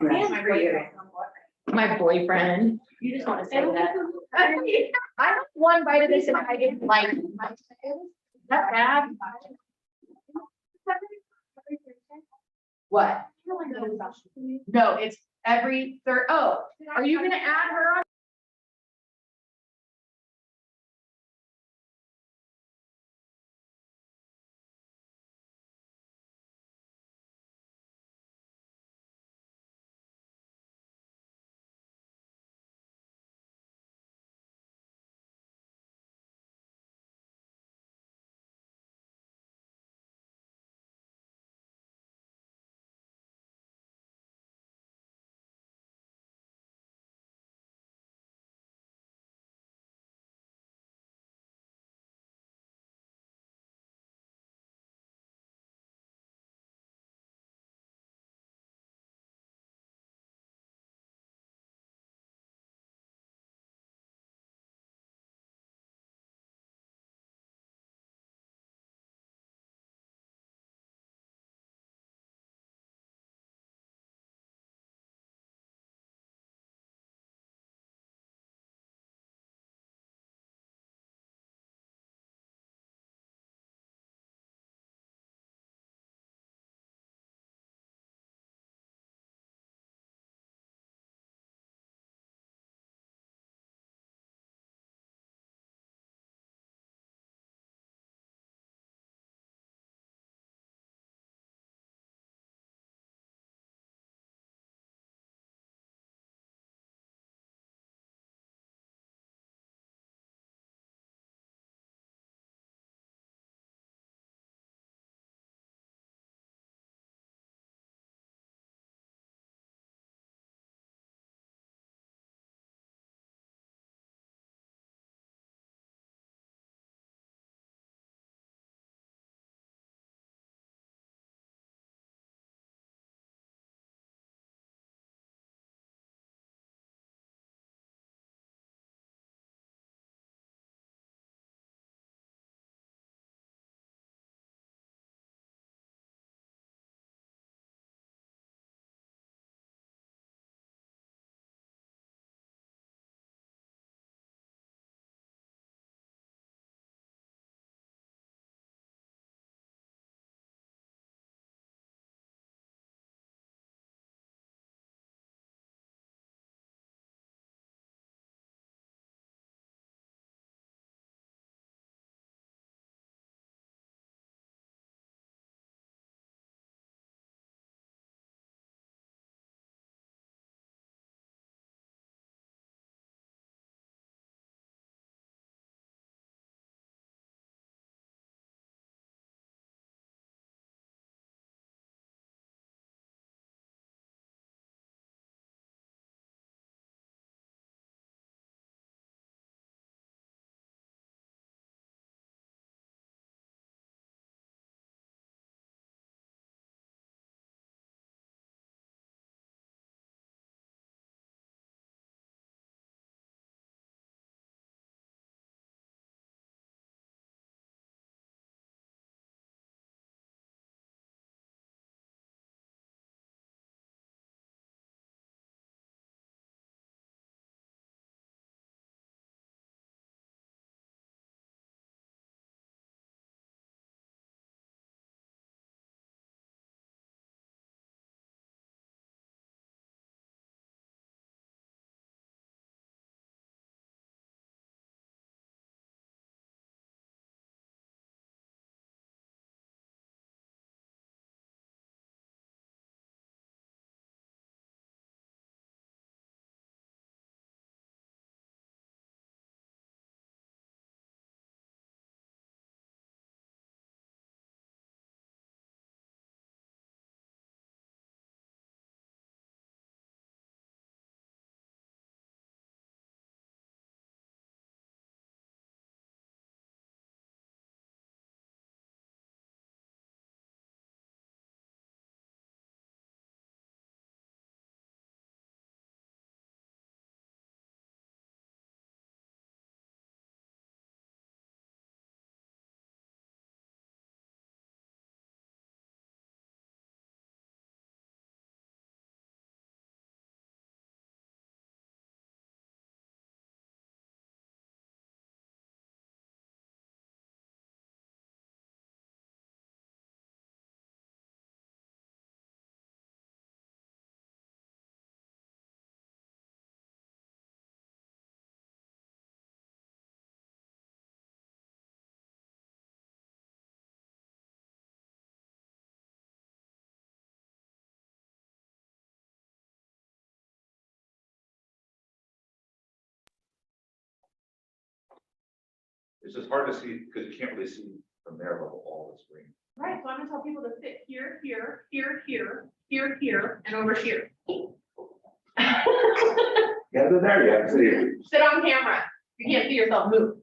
Man for you. My boyfriend. You just want to say that. I had one bite of this and I didn't like it. That bad? What? No, it's every third. Oh, are you gonna add her on? It's just hard to see, because you can't really see from there level all the screen. Right, so I'm gonna tell people to sit here, here, here, here, here, here, and over here. Yeah, they're there, yeah, see. Sit on camera. You can't see yourself move.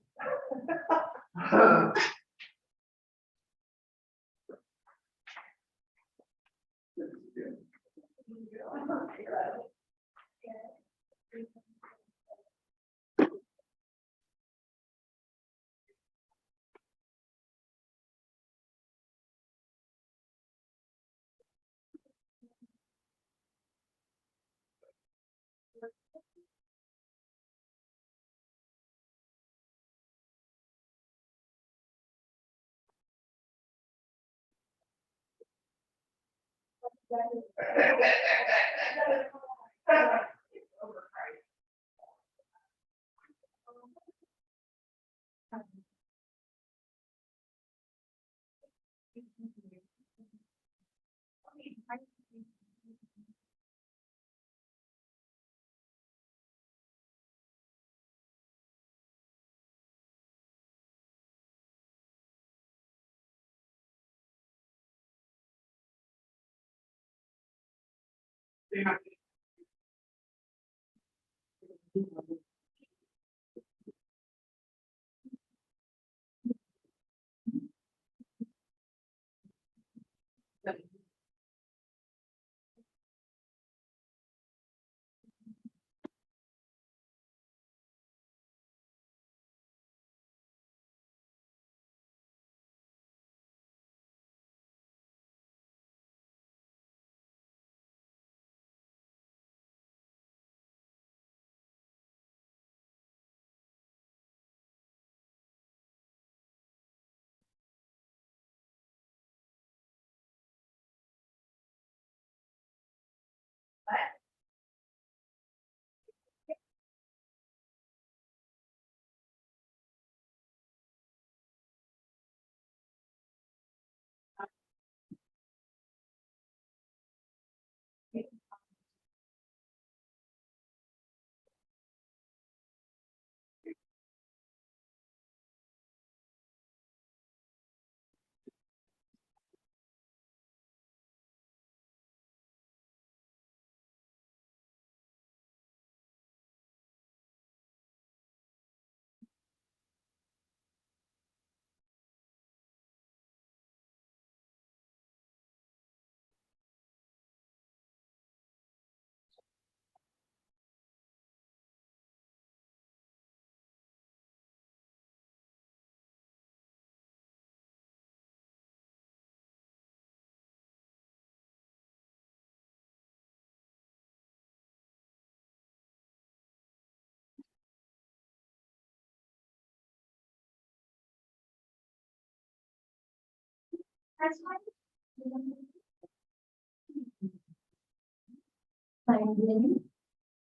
That's fine.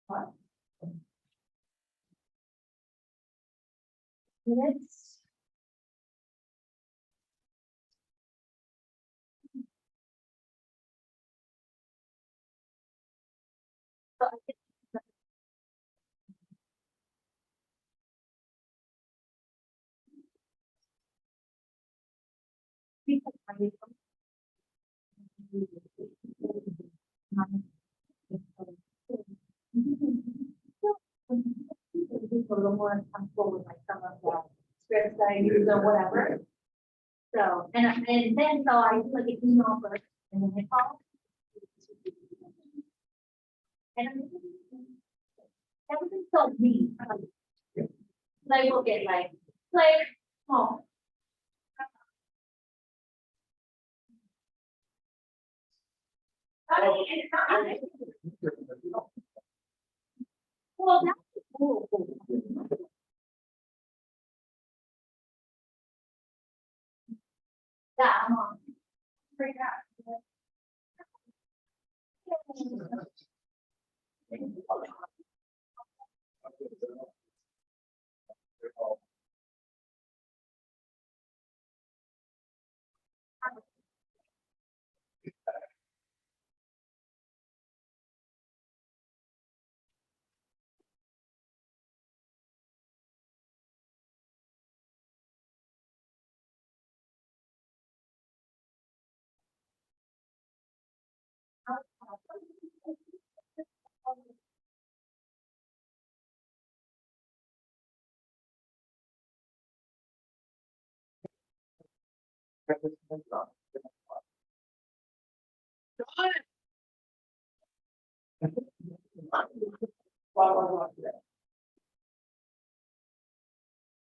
What? Minutes. A little more comfortable with like some of the scripts that I use or whatever. So, and then so I do like an email first and then I call. And everything's so neat. Like we'll get like, oh. Well, that's cool. Yeah, I'm on. Great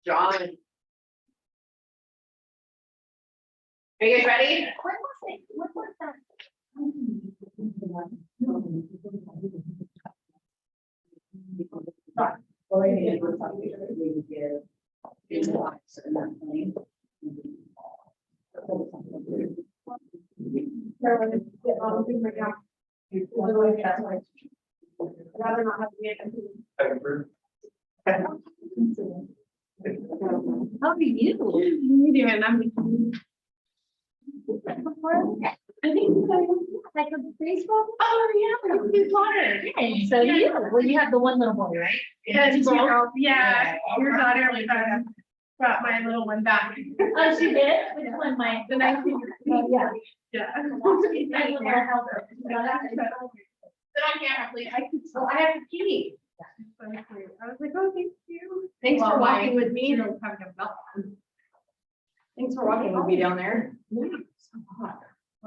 John. Are you guys ready? What was it? What was that? Rather not have to be. How are you? Doing? I think like a baseball. Oh, yeah, it's water. And so you, well, you have the one little boy, right? Yeah, your daughter brought my little one back. Oh, she did? Which one, my? The 19. Yeah. Yeah. I will help her. Sit on camera, please. Oh, I have the key. I was like, oh, thank you. Thanks for walking with me. Thanks for walking with me down there. Well,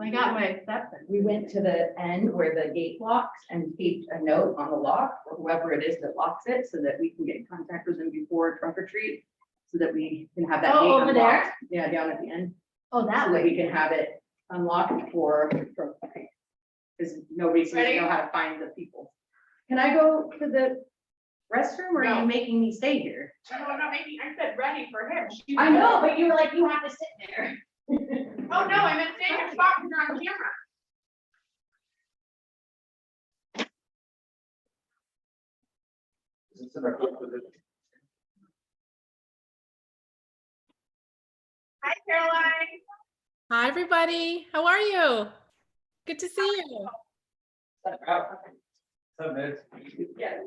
I got my acceptance. We went to the end where the gate locks and taped a note on the lock, or whoever it is that locks it, so that we can get in contact with them before trunk or treat. So that we can have that gate Oh, over there? unlocked. Yeah, down at the end, Oh, that so that way. we can have it unlocked for. Because nobody seems to know how to find the people. Can I go to the restroom, or are No. you making me stay here? No, I'm not making, I said ready for him. I know, but you were like, you have to sit there. Oh, no, I meant stay in your spot when you're on camera. Is this in our good position? Hi, Caroline. Hi, everybody. How are you? Good to see you. Yeah.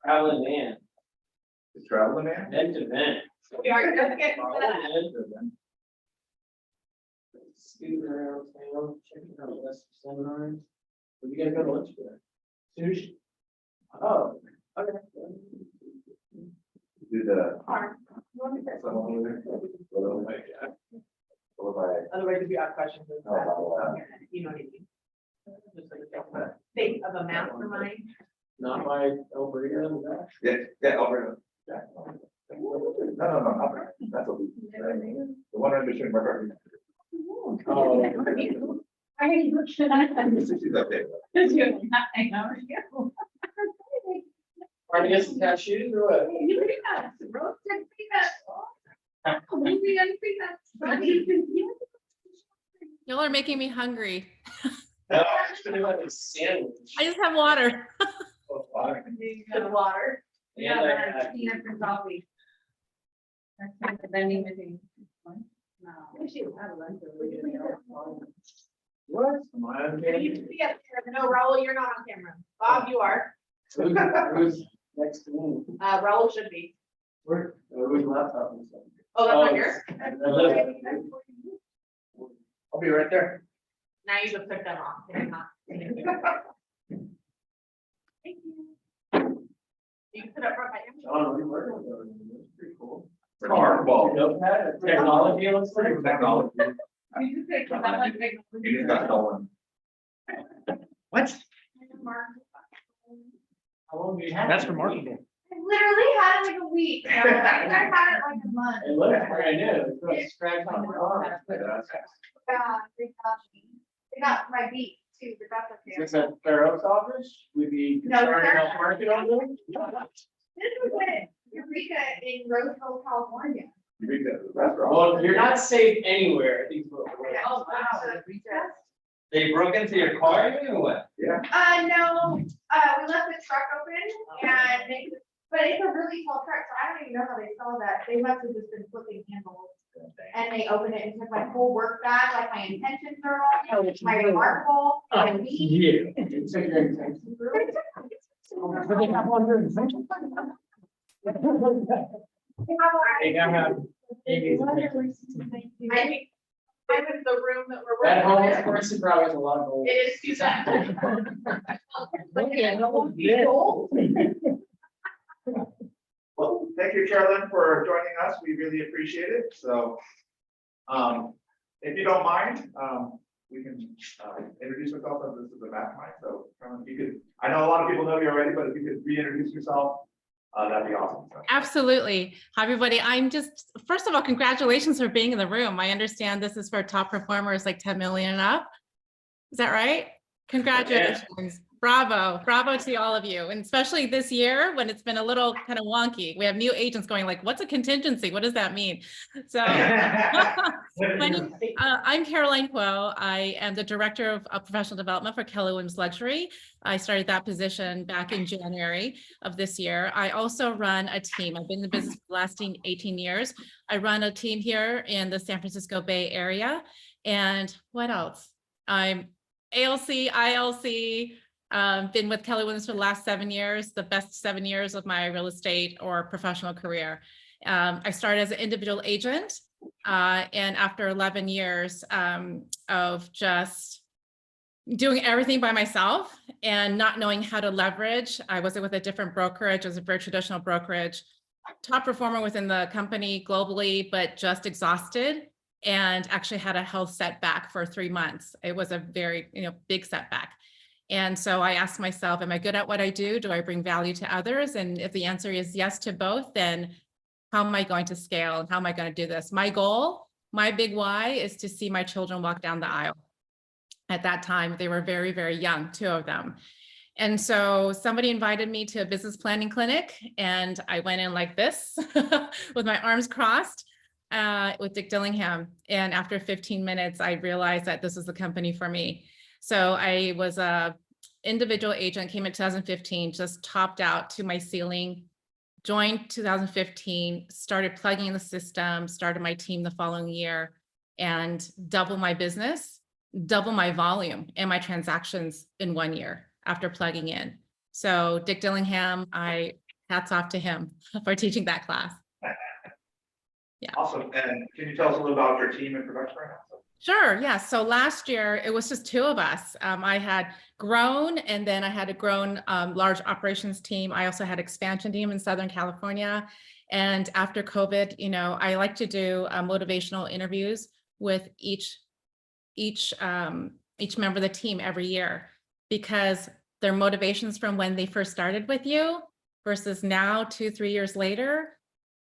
Traveling man, The traveling man? event to event. We are just getting set up. Scooting around town, checking out list of seminars. Where you gonna go to lunch for? Sushi. Oh, okay. Do the. Car. Someone over there? Or like, or by- Otherwise, if you have questions, oh, you know what I mean. Just like a think of a mastermind. Not by Alberta, yeah, Alberta. Yeah. No, Alberta. That's what we. The one right between McCarthy. Oh. I already looked at that. She's up there. Are you getting cashews or what? You pretty much, roasted peanuts. Maybe on peanuts. Y'all are making me hungry. No, it's gonna be like a sandwich. I just have water. Good water. And I had- Peanut and coffee. That's not the vending machine. We should have lunch. What? Am I on You camera? need to be up there. No, Raul, you're not on camera. Bob, you are. Who's next to me? Raul should be. Who's laptop and stuff? Oh, that's not yours? I'll be right there. Now you just took them off. They're not. Thank you. You can put up front by him. John, we working with them. That's pretty cool. Remarkable. Notepad, technology, it looks like. Technology. You just take that one big one. You just got stolen. What? How long do you have? That's remarkable. I literally had it like a week. I had it like a month. It looks brand new. It's got scratch on the car. Yeah, they got my beat too, but that's okay. Is this at Pharaoh's office? We'd be No, concerned sir. about market on them? This was in Eureka in Roseville, California. You read that restaurant. Well, you're not safe anywhere. I think is what we're- Oh, wow. They broke into your car or what? Yeah. No, we left the truck open and but it's a really tall truck, so I don't even know how they saw that. They must have just been flipping handles. And they opened it and took my whole work bag, like my intention journal, my remarkable, my weed. Yeah. It's a great thing. Do they have one here in Central? Hey, I have Amy's I think I was the room that we're That working home with. person probably has a lot of gold. It is too bad. Yeah. Well, thank you, Carolyn, for joining us. We really appreciate it. So, if you don't mind, we can introduce ourselves as this is a mastermind. So, Carolyn, if you could, I know a lot of people know you already, but if you could reintroduce yourself, that'd be awesome. So, Absolutely. Hi, everybody. First of all, congratulations for being in the room. I understand this is for top performers like 10 million and up. Is that right? Congratulations. Bravo. Bravo to all of you. And especially this year when it's been a little kind of wonky. We have new agents going like, what's a contingency? What does that mean? So I'm Caroline Kuo. I am the Director of Professional Development for Keller Williams Luxury. I started that position back in January of this year. I also run a team. I've been in the business for the last 18 years. I run a team here in the San Francisco Bay Area. And what else? I'm ALC, ILC, been with Keller Williams for the last 7 years, the best 7 years of my real estate or professional career. I started as an individual agent, and after 11 years of just doing everything by myself and not knowing how to leverage, I was with a different brokerage. It was a very traditional brokerage, top performer within the company globally, but just exhausted and actually had a health setback for 3 months. It was a very, big setback. And so I asked myself, am I good at what I do? Do I bring value to others? And if the answer is yes to both, then how am I going to scale and how am I going to do this? My goal, my big why is to see my children walk down the aisle. At that time, they were very, very young, 2 of them. And so somebody invited me to a business planning clinic and I went in like this with my arms crossed with Dick Dillingham. And after 15 minutes, I realized that this was the company for me. So I was a individual agent, came in 2015, just topped out to my ceiling, joined 2015, started plugging in the system, started my team the following year and double my business, double my volume and my transactions in 1 year after plugging in. So Dick Dillingham, hats off to him for teaching that class. Yeah. Awesome. And can you tell us a little about your team and production right now? Sure. Yeah. So last year it was just 2 of us. I had grown and then I had a grown large operations team. I also had expansion team in Southern California. And after COVID, I like to do motivational interviews with each member of the team every year because their motivations from when they first started with you versus now 2-3 years later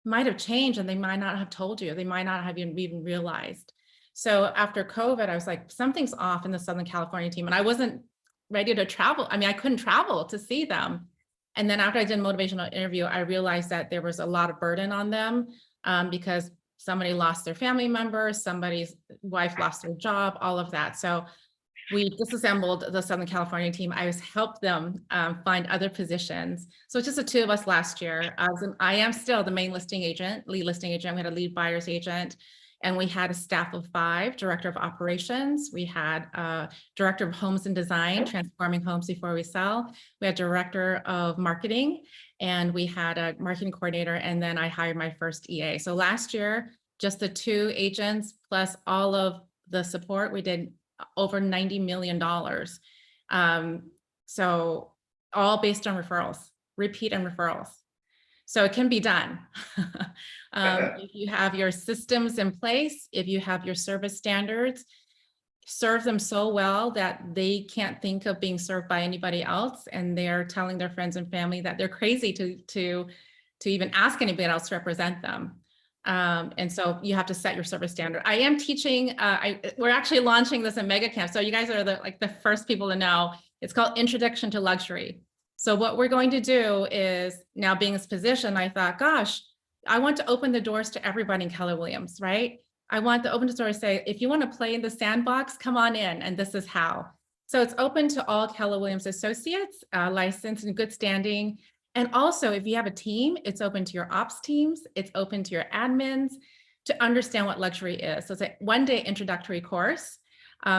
might have changed and they might not have told you. They might not have even realized. So after COVID, I was like, something's off in the Southern California team. And I wasn't ready to travel. I mean, I couldn't travel to see them. And then after I did a motivational interview, I realized that there was a lot of burden on them because somebody lost their family member, somebody's wife lost their job, all of that. So we disassembled the Southern California team. I helped them find other positions. So it's just the 2 of us last year. I am still the main listing agent, lead listing agent. We had a lead buyer's agent. And we had a staff of 5, director of operations. We had a director of homes and design, transforming homes before we sell. We had director of marketing, and we had a marketing coordinator. And then I hired my first EA. So last year, just the 2 agents plus all of the support, we did over $90 million. So all based on referrals, repeat and referrals. So it can be done. If you have your systems in place, if you have your service standards, serve them so well that they can't think of being served by anybody else. And they're telling their friends and family that they're crazy to even ask anybody else to represent them. And so you have to set your service standard. I am teaching, we're actually launching this in Mega Camp. So you guys are the first people to know. It's called Introduction to Luxury. So what we're going to do is, now being in this position, I thought, gosh, I want to open the doors to everybody in Keller Williams, right? I want to open the door and say, if you want to play in the sandbox, come on in, and this is how. So it's open to all Keller Williams associates, licensed in good standing. And also, if you have a team, it's open to your ops teams, it's open to your admins to understand what luxury is. So it's a 1-day introductory course.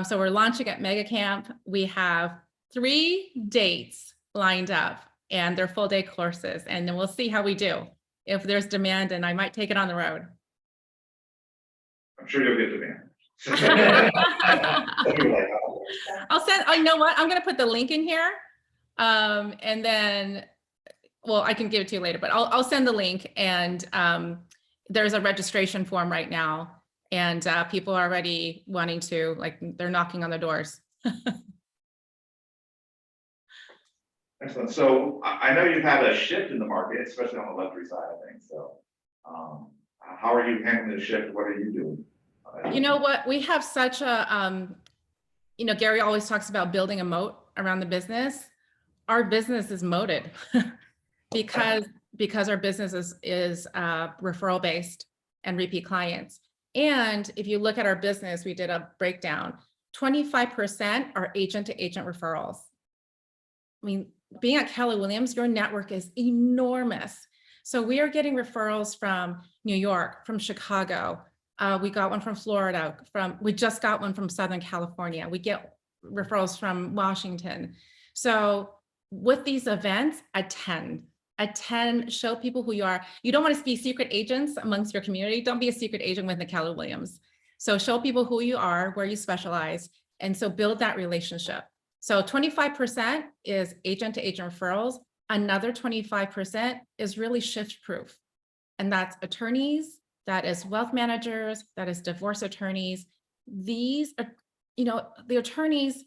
So we're launching at Mega Camp. We have 3 dates lined up and they're full day courses. And then we'll see how we do. If there's demand, and I might take it on the road. I'm sure you'll get demand. I'll send, you know what? I'm going to put the link in here. And then well, I can give it to you later, but I'll send the link, and there's a registration form right now, and people are already wanting to, like, they're knocking on the doors. Excellent. So I know you've had a shift in the market, especially on the luxury side of things. So how are you handling the shift? What are you doing? You know what, we have such a, you know, Gary always talks about building a moat around the business. Our business is moated because our business is referral based and repeat clients. And if you look at our business, we did a breakdown, 25% are agent to agent referrals. I mean, being at Keller Williams, your network is enormous. So we are getting referrals from New York, from Chicago. We got one from Florida, we just got one from Southern California. We get referrals from Washington. So with these events, attend, show people who you are. You don't want to be secret agents amongst your community. Don't be a secret agent with the Keller Williams. So show people who you are, where you specialize, and so build that relationship. So 25% is agent to agent referrals. Another 25% is really shift proof. And that's attorneys, that is wealth managers, that is divorce attorneys. These are, you know, the attorneys,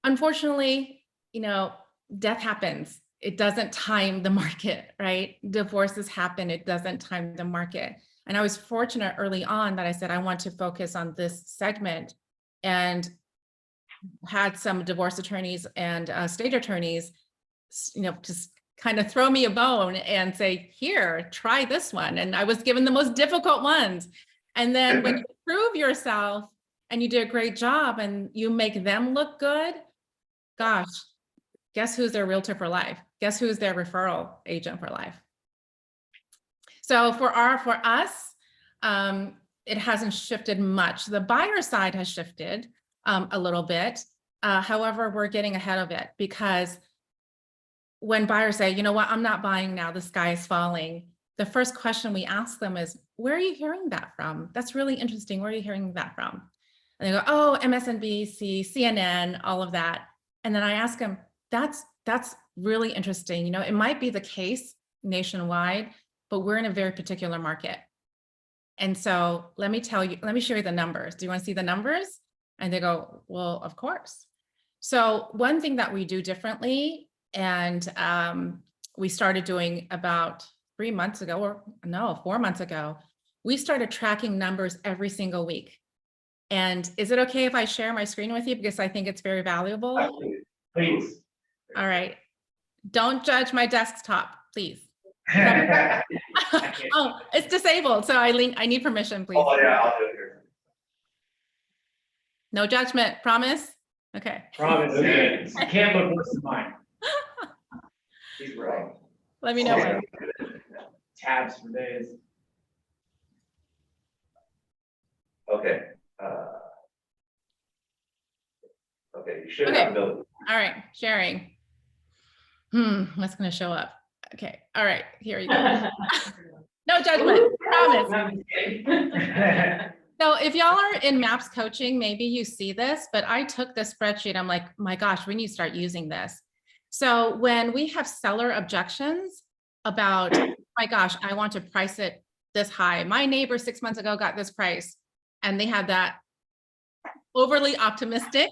unfortunately, you know, death happens. It doesn't time the market, right? Divorces happen, it doesn't time the market. And I was fortunate early on that I said, I want to focus on this segment, and had some divorce attorneys and state attorneys, you know, just kind of throw me a bone and say, here, try this one. And I was given the most difficult ones. And then when you prove yourself and you do a great job and you make them look good, gosh, guess who's their realtor for life? Guess who's their referral agent for life? So for us, it hasn't shifted much. The buyer side has shifted a little bit. However, we're getting ahead of it, because when buyers say, you know what, I'm not buying now, the sky is falling, the first question we ask them is, where are you hearing that from? That's really interesting. Where are you hearing that from? And they go, oh, MSNBC, CNN, all of that. And then I ask them, that's really interesting. You know, it might be the case nationwide, but we're in a very particular market. And so let me show you the numbers. Do you want to see the numbers? And they go, well, of course. So one thing that we do differently, and we started doing about 4 months ago, we started tracking numbers every single week. And is it okay if I share my screen with you? Because I think it's very valuable. Absolutely. Please. All right. Don't judge my desktop, please. Oh, it's disabled. So I need permission, please. Oh yeah, I'll do it here. No judgment, promise? Okay. Promise. Okay. You can't look worse than mine. He's right. Let me know Oh, when. yeah. Tabs for days. Okay. Okay, you should have ability. All right, sharing. What's gonna show up? Okay, all right, here you go. No judgment, promise. So if y'all are in MAPS coaching, maybe you see this, but I took this spreadsheet. I'm like, my gosh, we need to start using this. So when we have seller objections about, my gosh, I want to price it this high. My neighbor 6 months ago got this price, and they had that overly optimistic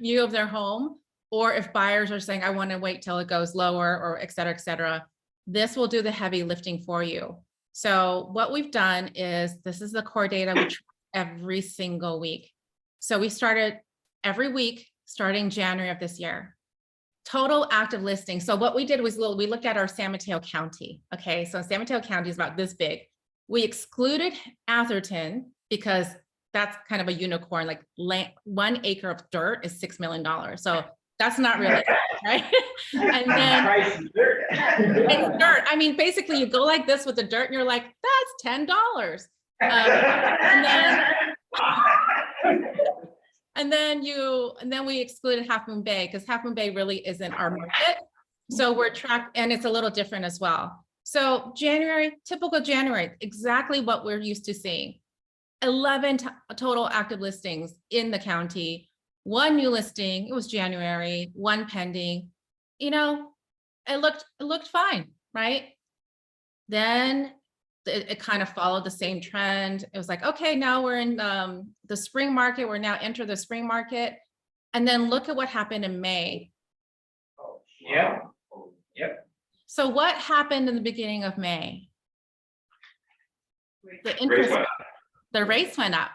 view of their home. Or if buyers are saying, I want to wait till it goes lower, or et cetera, this will do the heavy lifting for you. So what we've done is, this is the core data we track every single week. So we started every week starting January of this year. Total active listings. So what we did was we looked at our San Mateo County. Okay, so San Mateo County is about this big. We excluded Atherton because that's kind of a unicorn, like 1 acre of dirt is $6 million. So that's not really, right? And then Price is dirt. it's dirt. I mean, basically you go like this with the dirt and you're like, that's $10. And then we excluded Half Moon Bay, because Half Moon Bay really isn't our market. So we're tracked, and it's a little different as well. So January, typical January, exactly what we're used to seeing. 11 total active listings in the county, 1 new listing, it was January, 1 pending. You know, it looked fine, right? Then it kind of followed the same trend. It was like, okay, now we're in the spring market. We're now enter the spring market. And then look at what happened in May. Yeah. So what happened in the beginning of May? The Rates interest, went the rates went up,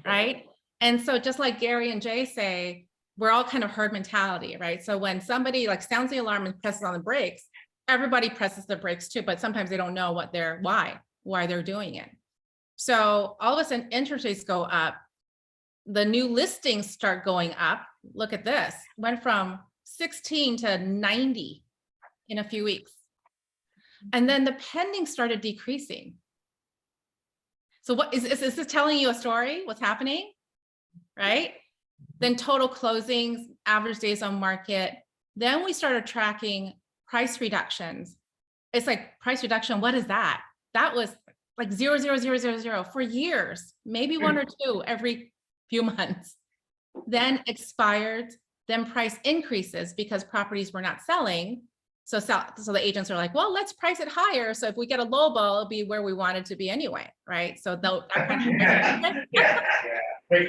right? And so just like Gary and Jay say, we're all kind of herd mentality, right? So when somebody like sounds the alarm and presses on the brakes, everybody presses the brakes too, but sometimes they don't know why they're doing it. So all of a sudden interest rates go up. The new listings start going up. Look at this, went from 16 to 90 in a few weeks. And then the pending started decreasing. So what is this telling you a story? What's happening? Right? Then total closings, average days on market. Then we started tracking price reductions. It's like price reduction, what is that? That was like 0.0000 for years, maybe one or two every few months. Then expired, then price increases because properties were not selling. So the agents are like, well, let's price it higher. So if we get a low ball, it'll be where we want it to be anyway, right? So Great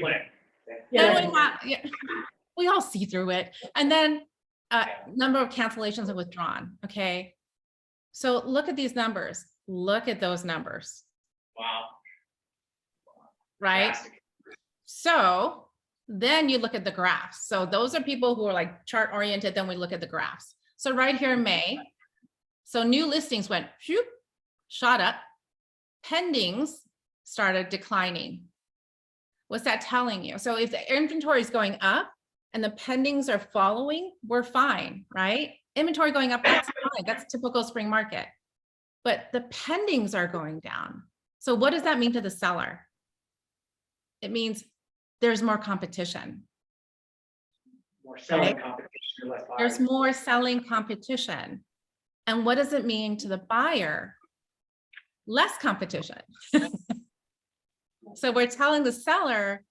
plan. we all see through it. And then number of cancellations and withdrawn, okay? So look at these numbers. Look at those numbers, Wow. right? Drastic. So then you look at the graphs. So those are people who are like chart oriented. Then we look at the graphs. So right here in May, so new listings went whoop, shot up. Pendings started declining. What's that telling you? So if the inventory is going up and the pendings are following, we're fine, right? Inventory going up, that's fine. That's typical spring market. But the pendings are going down. So what does that mean to the seller? It means there's more competition. More selling competition, less buyers. There's more selling competition. And what does it mean to the buyer? Less competition. So we're telling the seller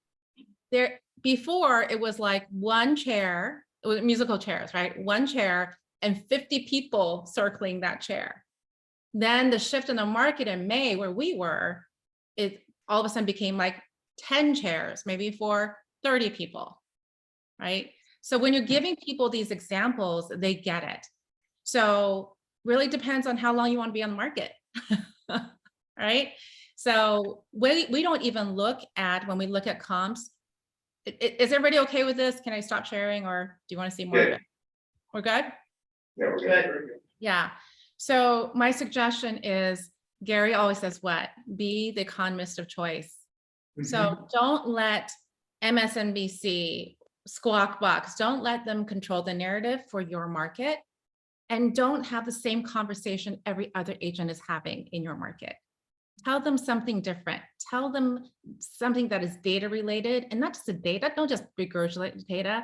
there before it was like one chair, it was musical chairs, right? One chair and 50 people circling that chair. Then the shift in the market in May where we were, it all of a sudden became like 10 chairs, maybe for 30 people, right? So when you're giving people these examples, they get it. So really depends on how long you want to be on the market, right? So we don't even look at, when we look at comps, is everybody okay with this? Can I stop sharing or do you want to see more of it? We're good? Yeah, we're good. Yeah. So my suggestion is, Gary always says what? Be the economist of choice. So don't let MSNBC, Squawk Box, don't let them control the narrative for your market, and don't have the same conversation every other agent is having in your market. Tell them something different. Tell them something that is data related, and not just the data, don't just regurgitate the data.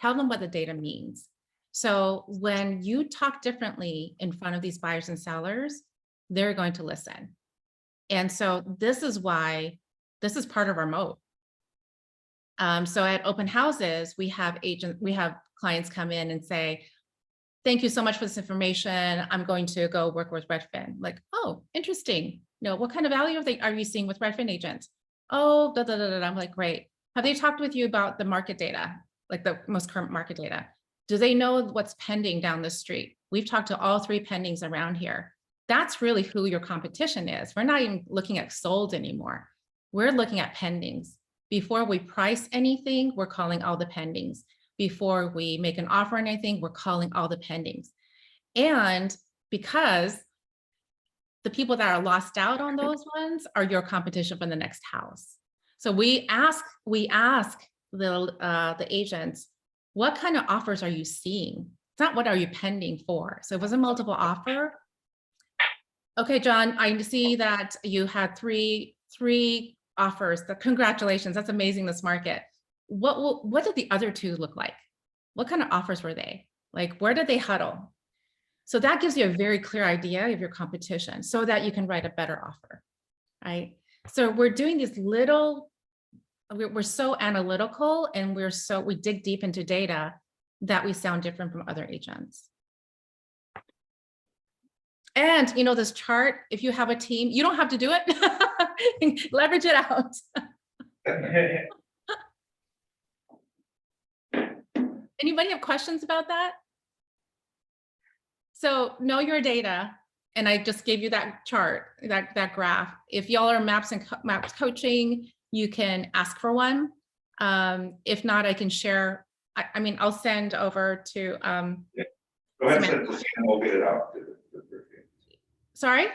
Tell them what the data means. So when you talk differently in front of these buyers and sellers, they're going to listen. And so this is why this is part of our moat. So at open houses, we have clients come in and say, thank you so much for this information. I'm going to go work with Redfin. Like, oh, interesting. What kind of value are you seeing with Redfin agents? Oh, da, da, da, da. I'm like, great. Have they talked with you about the market data, like the most current market data? Do they know what's pending down the street? We've talked to all 3 pendings around here. That's really who your competition is. We're not even looking at sold anymore. We're looking at pendings. Before we price anything, we're calling all the pendings. Before we make an offer on anything, we're calling all the pendings. And because the people that are lost out on those ones are your competition for the next house. So we ask the agents, what kind of offers are you seeing? It's not what are you pending for. So it was a multiple offer. Okay, John, I see that you had three offers. Congratulations, that's amazing, this market. What did the other 2 look like? What kind of offers were they? Like, where did they huddle? So that gives you a very clear idea of your competition so that you can write a better offer, right? So we're doing these we're so analytical and we dig deep into data that we sound different from other agents. And you know, this chart, if you have a team, you don't have to do it. Leverage it out. Anybody have questions about that? So know your data. And I just gave you that chart, that graph. If y'all are maps coaching, you can ask for one. If not, I can share. I mean, I'll send over to. Go ahead and send it to Sam, we'll get it out. Sorry?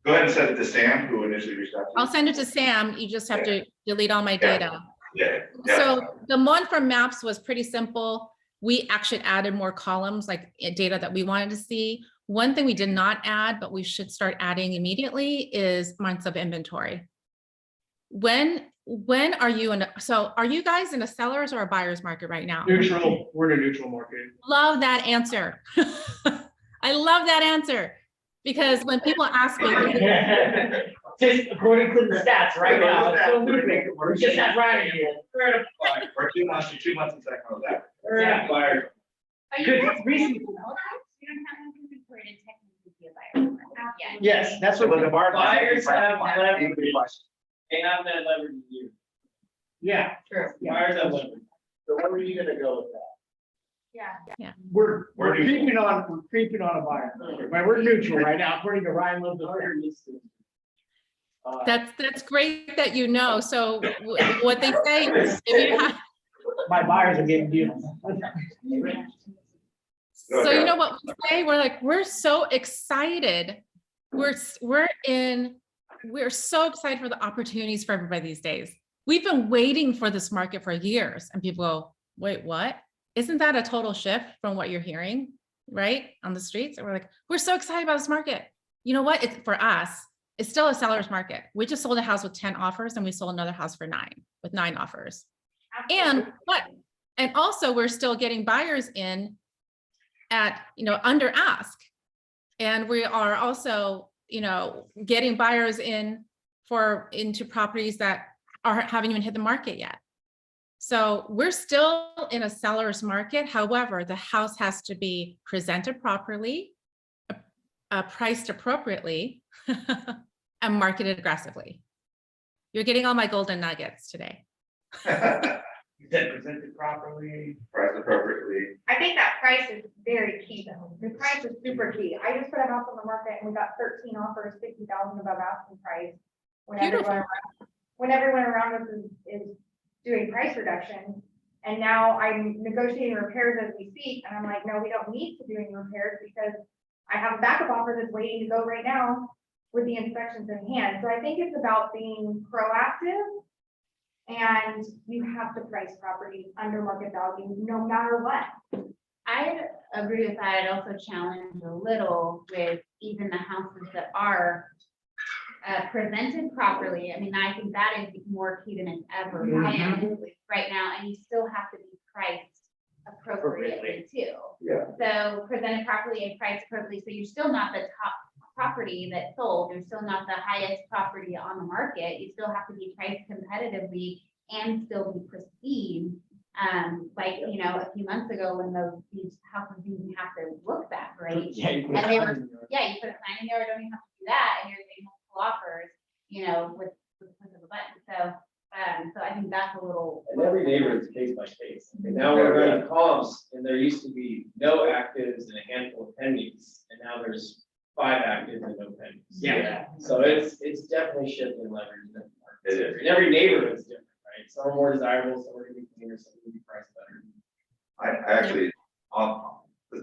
Go ahead and send it to Sam, who initially reached out to you. I'll send it to Sam. You just have to delete all my Yeah. data. Yeah. So the one from maps was pretty simple. We actually added more columns, like data that we wanted to see. One thing we did not add, but we should start adding immediately is months of inventory. When are you in, so are you guys in a seller's or a buyer's market right now? Neutral, we're in a neutral market. Love that answer. I love that answer because when people ask me, Just according to the stats right now, it's still moving. We're just not running here. We're 2 months in second of that. Yeah. Are you Good, guys recently- You don't have an inventory to technically be a buyer. Yeah. Yes, that's what the bar. Buyers have leverage. They have that leverage in you. Yeah. True. Buyers have leverage. So where are you gonna go with that? Yeah. We're We're neutral. creeping on a buyer. But we're neutral right now, according to Ryan Love. that's great that you know. So what they say is if you have, My buyers are getting deals. so you know what we say? We're like, we're so excited. We're so excited for the opportunities for everybody these days. We've been waiting for this market for years and people go, wait, what? Isn't that a total shift from what you're hearing, right? On the streets? And we're like, we're so excited about this market. You know what? It's for us, it's still a seller's market. We just sold a house with 10 offers and we sold another house for 9 with 9 offers. And also we're still getting buyers in at, under ask. And we are also, getting buyers into properties that haven't even hit the market yet. So we're still in a seller's market. However, the house has to be presented properly, priced appropriately, and marketed aggressively. You're getting all my golden nuggets today. Presented properly, priced appropriately. I think that price is very key though. The price is super key. I just put a house on the market and we got 13 offers, 50,000 above asking price. When everyone around us is doing price reduction. And now I'm negotiating repairs as we speak. And I'm like, no, we don't need to do any repairs because I have a backup offer that's waiting to go right now with the inspections in hand. So I think it's about being proactive. And you have to price property under market value, no matter what. I'd agree with that. I'd also challenge a little with even the houses that are presented properly. I mean, I think that is more key than it's ever been right now, and you still have to be priced appropriately too. Yeah. So presented properly and priced appropriately, so you're still not the top property that sold, you're still not the highest property on the market, you still have to be priced competitively and still be pristine. Like, a few months ago when these houses didn't have to look that great. Yeah, you put a And they sign were, in there. yeah, you put a sign in there, don't even have to do that, and you're getting multiple offers, with the push of a button, so I think that's a little. And every neighborhood is case by case. And now we're running comps, and there used to be no actives and a handful of pendings, and now there's 5 actives and no pendings. Yeah. So it's definitely shifting leverage in the market. It is. And every neighborhood is different, right? Some are more desirable, some are gonna be cleaner, some are gonna be priced better. I actually,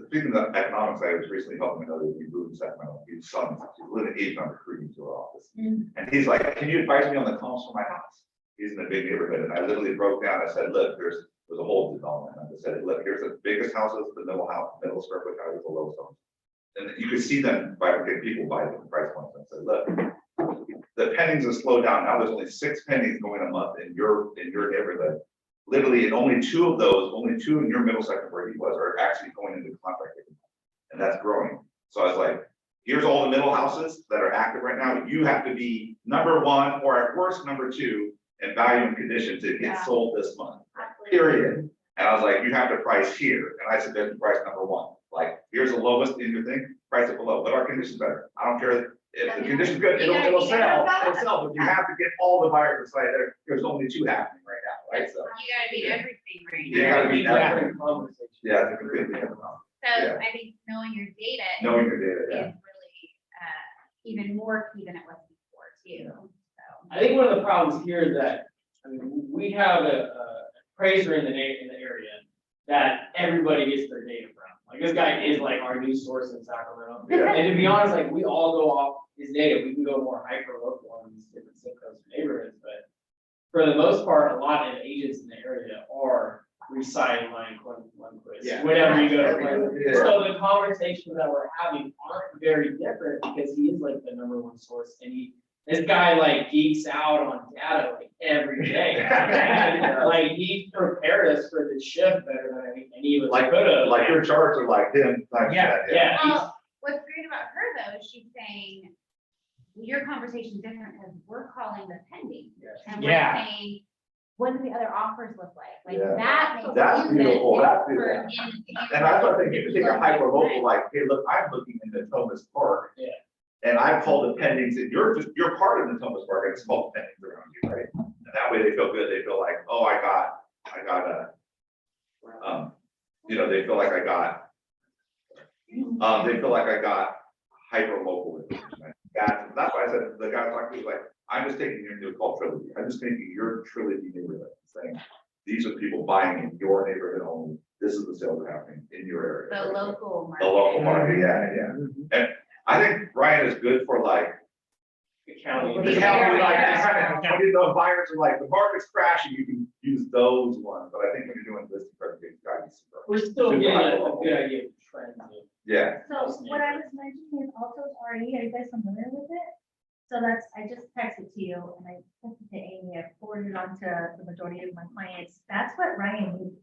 speaking of economics, I was recently helping another new move in Sacramento. His son, he's living in Asian recruiting to our office. And he's like, can you advise me on the comps for my house? He's in a big neighborhood. And I literally broke down, I said, look, there's a whole development. I just said, look, here's the biggest houses, the middle square foot houses, the lowest homes. And you could see them people buy different price points. I said, look, the pendings have slowed down. Now there's only 6 pendings going a month in your neighborhood. Literally, and only 2 of those, only 2 in your middle section where he was, are actually going into contract. And that's growing. So I was like, here's all the middle houses that are active right now. You have to be number 1 or at worst number 2 in value and condition to get sold this month. Period. And I was like, you have to price here. And I suggested price number 1. like, here's the lowest in your thing, price it below, but our condition's better. I don't care if the condition's good, it'll sell, but you have to get all the buyers to say there's only 2 happening right now, right? So, You gotta be everything right You now. gotta be Exactly. everything. Yeah, I think it's good. So I think knowing your data. Knowing your data, yeah. Is really, even more key than it was before too, so. I think one of the problems here is that, I mean, we have a appraiser in the area that everybody gets their data from. Like, this guy is like our news source in Sacramento. Yeah. And to be honest, like, we all go off his data. We can go more hyper local on these different zip codes or neighborhoods, but for the most part, a lot of agents in the area are reciting line quiz, Yeah. whenever you go. Yeah. So the conversations that we're having aren't very different because he is like the #1 source and this guy like geeks out on data like every day. Like he prepared us for the shift better than any of us Like, could have. like your charts are like him. times Yeah, 10, yeah. Well, what's great about her though, is she's saying, your conversation's different because we're calling the pending. And we're Yeah. saying, what do the other offers look like? Like Yeah. that makes. That's it beautiful, that's different beautiful. for- And that's what I think, if you think of hyper local, like, hey, look, I'm looking into Thomas Park. Yeah. And I've called the pendings, and you're part of the Thomas Park, and it's called pendings around you, right? And that way they feel good, they feel like, oh, I got a, they feel like I got, hyper local information. That's why I said, the guy talking to me, like, I'm just taking you into a called trilogy, I'm just taking your trilogy neighborhood, saying, these are people buying in your neighborhood only, this is the sales happening in your area. The local market. The local market, yeah. And I think Ryan is good for like, The county. the county, like, when the buyers are like, the market's crashing, you can use those ones, but I think when you're doing listing presentations, gotta be super. We're still getting a good idea of the trends of. Yeah, So what I was mentioning is also RE, are you guys familiar with it? So that's, I just texted to you and I texted to Amy, I forwarded it on to the majority of my clients. That's what Ryan uses.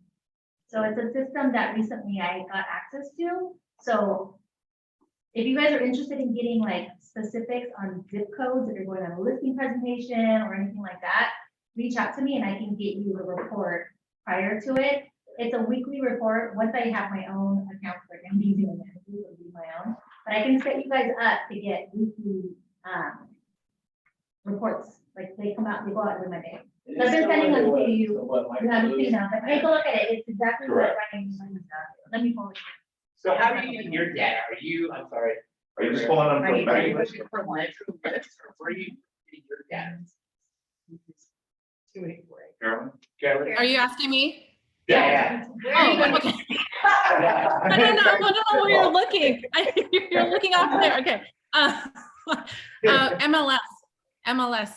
So it's a system that recently I got access to. So if you guys are interested in getting like specifics on zip codes, if you're going on a listing presentation or anything like that, reach out to me and I can get you a report prior to it. It's a weekly report. Once I have my own account, like I'm using it, it'll be my own, but I can set you guys up to get weekly reports. Like they come out, they go out every Monday. It So I've is been sending similar them to what- you. what Mike You haven't Lewis- seen them, but take a look at it. It's exactly what Correct. Ryan uses. Let me forward. So how do you get your data? Are you, I'm sorry, are you just pulling them from Right. are you back? looking for Metro West or where are you getting your data? Too many for it. Carolyn? Carolyn? Are you asking me? Yeah, Oh, okay. I don't know where you're looking. You're looking off there, okay. MLS.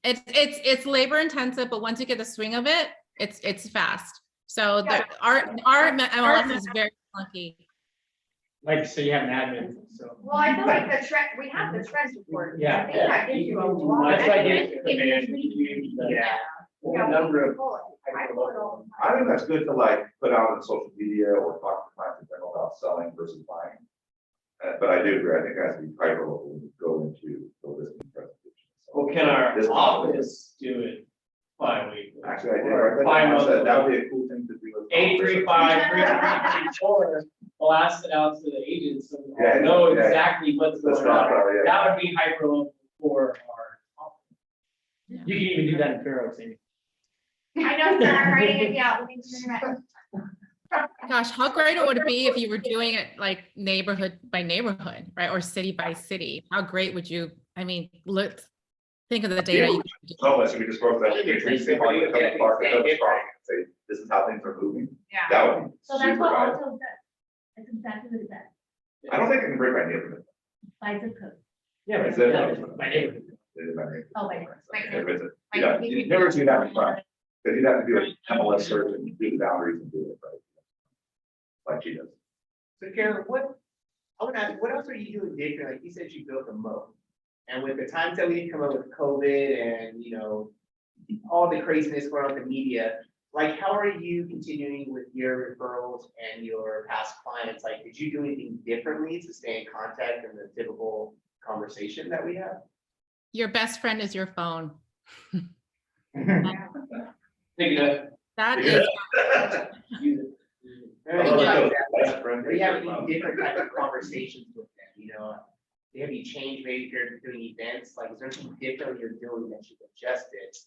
It's labor intensive, but once you get the swing of it, it's fast. So our MLS is very clunky. Like, so you have an admin, so. Well, I feel like the trend, we have the trends report. Yeah. I think that gives you a lot. That's like It it. gives you- Yeah. Yeah, A number of. I pull it all the time. I think that's good to like put out on social media or talk to clients in general about selling versus buying. But I do agree, I think it has to be hyper local when you go into the listing presentation. Well, can our This- office do it bi-weekly? Actually, I did, Or right, bi-monthly? that would be a cool thing to do. 835-3334, blast it out to the agents so we Yeah, all know yeah. exactly what's That's going on. not, yeah. That would be hyper local for our office. You can even do that in Fair Oaks, Amy. I know, sir, I'm writing it down. Thank you very much. Gosh, how great it would be if you were doing it like neighborhood by neighborhood, right? Or city by city. How great would you, I mean, look, think of the data. you could do. So much, we just broke that. Say, this is how things are moving. Yeah. That would be So that's super what valuable. also does. That's exactly what it does. I don't think it can break by neighborhood. By zip code. Yeah, but Is it- my neighborhood. It is by neighborhood. Oh, by neighborhood. If it's a- Yeah, you never see that in front, because you'd have to do an MLS search and do the boundaries and do it, right? Like she does. So Karen, I want to ask, what else are you doing different? Like you said, you built a moat. And with the times that we didn't come up with COVID and, all the craziness going on with the media, like, how are you continuing with your referrals and your past clients? Like, did you do anything differently to stay in contact in the typical conversation that we have? Your best friend is your phone. Think of That Yeah. is, use it. Well, you those know, best friends Or you have as well. any different type of conversations with them, you know? Have you changed, maybe if you're doing events, like, is there something different you're doing that you've adjusted?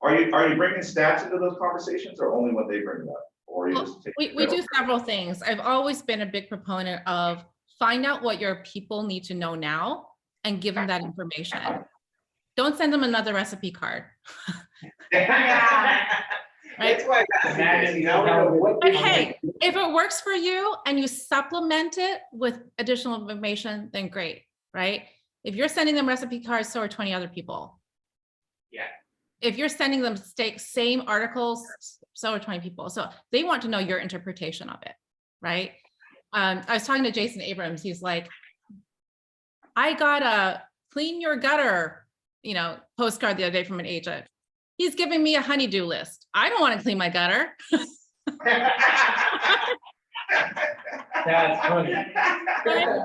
Are you bringing stats into those conversations or only what they bring up? Or you Well, just? take we do general- several things. I've always been a big proponent of find out what your people need to know now and give them that information. Don't send them another recipe card. That's why I got That this, is you know, how it what. But hey, if it works for you and you supplement it with additional information, then great, right? If you're sending them recipe cards, so are 20 other people. Yeah. If you're sending them same articles, so are 20 people. So they want to know your interpretation of it, right? I was talking to Jason Abrams. He's like, I got a clean your gutter, postcard the other day from an agent. He's giving me a honeydew list. I don't want to clean my gutter. That's funny. Right?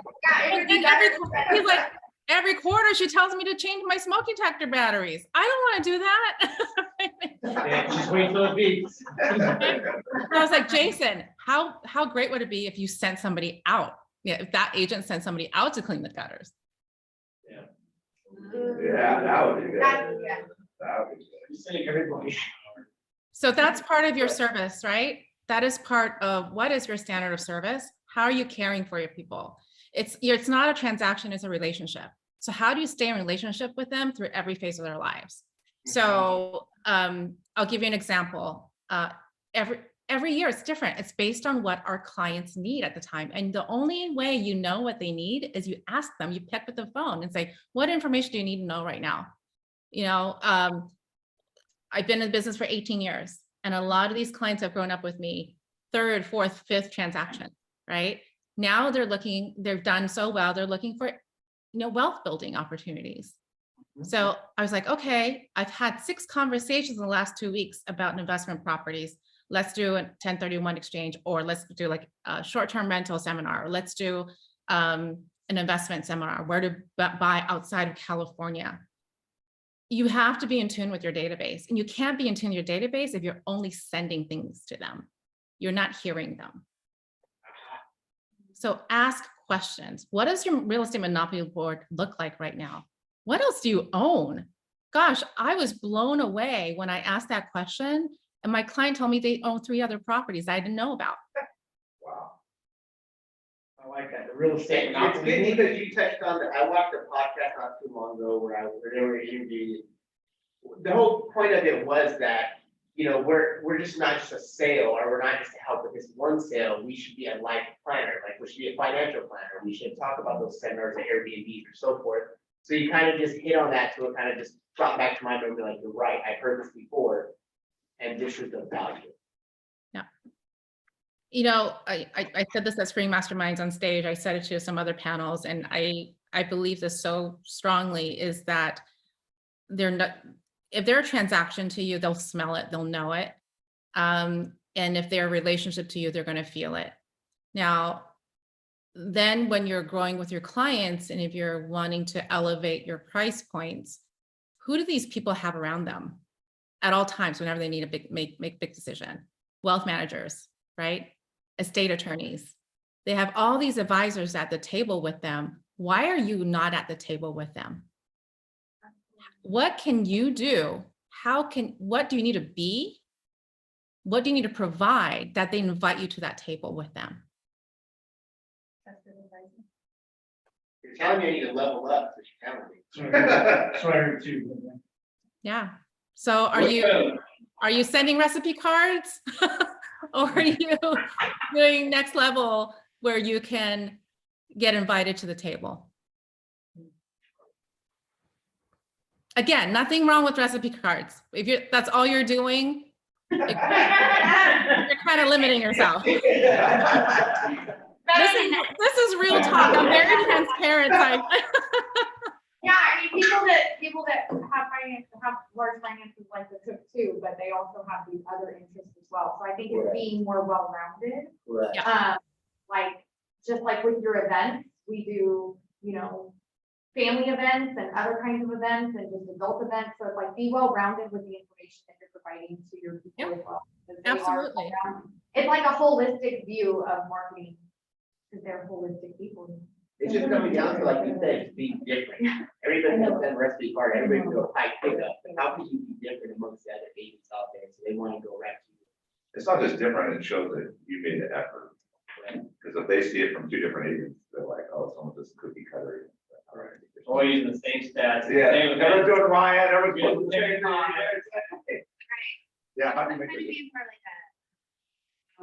And he's like, every quarter she tells me to change my smoke detector batteries. I don't want to do that. Yeah, just wait till it beeps. And I was like, Jason, how great would it be if you sent somebody out? Yeah, if that agent sent somebody out to clean the gutters. Yeah, that would be good. That's- yeah. That would be good. Just saying everybody. So that's part of your service, right? That is part of what is your standard of service? How are you caring for your people? It's not a transaction, it's a relationship. So how do you stay in relationship with them through every phase of their lives? So I'll give you an example. Every year it's different. It's based on what our clients need at the time. And the only way you know what they need is you ask them, you pick up the phone and say, what information do you need to know right now? I've been in business for 18 years, and a lot of these clients have grown up with me, third, fourth, fifth transaction, right? Now they've done so well, they're looking for, wealth building opportunities. So I was like, okay, I've had 6 conversations in the last 2 weeks about investment properties. Let's do a 1031 exchange, or let's do like a short-term rental seminar, or let's do an investment seminar, where to buy outside of California. You have to be in tune with your database, and you can't be in tune with your database if you're only sending things to them. You're not hearing them. So ask questions. What does your real estate monopoly board look like right now? What else do you own? Gosh, I was blown away when I asked that question, and my client told me they own 3 other properties I didn't know about. Wow. I like that, the real estate. It's good because you touched on that. I watched a podcast not too long ago where they were interviewing. The whole point of it was that, we're just not just a sale, or we're not just to help with this one sale. We should be a life planner, like we should be a financial planner. We should talk about those seminars at Airbnb or so forth. So you kind of just hit on that, so it kind of just brought back to my memory, like, you're right, I've heard this before, and this is the value. I said this at Spring Masterminds on stage. I said it to some other panels, and I believe this so strongly, is that if they're a transaction to you, they'll smell it, they'll know it. And if they're a relationship to you, they're going to feel it. Now, then when you're growing with your clients, and if you're wanting to elevate your price points, who do these people have around them at all times whenever they need to make big decision? Wealth managers, right? Estate attorneys. They have all these advisors at the table with them. Why are you not at the table with them? What can you do? What do you need to be? What do you need to provide that they invite you to that table with them? You're telling me I need to level up, but you're telling me. That's what I heard too. Yeah. So are you sending recipe cards? Or are you doing next level where you can get invited to the table? Again, nothing wrong with recipe cards. If that's all you're doing, you're kind of limiting yourself. This is real talk. I'm very transparent. Yeah, people that have large finances like the cook too, but they also have these other interests as well. So I think it's being more well-rounded. Right. Just like with your events, we do, family events and other kinds of events and just adult events. So it's like, be well-rounded with the information that you're providing to your people as well. because they are Absolutely. well-rounded. it's like a holistic view of marketing, because they're holistic people. It's just coming down to, like you said, just being different. Everybody knows that recipe card, everybody can go pipe pickup, but how can you be different amongst the other agents out there, so they want to go right to you? It's not just different, it shows that you made the effort. Because if they see it from two different agents, they're like, oh, some of this cookie cutter. All right. All using the same stats. Yeah, same everyone's events. doing Ryan, everyone's Yeah, doing the same same thing. Yeah, how do you make Kind of it? being more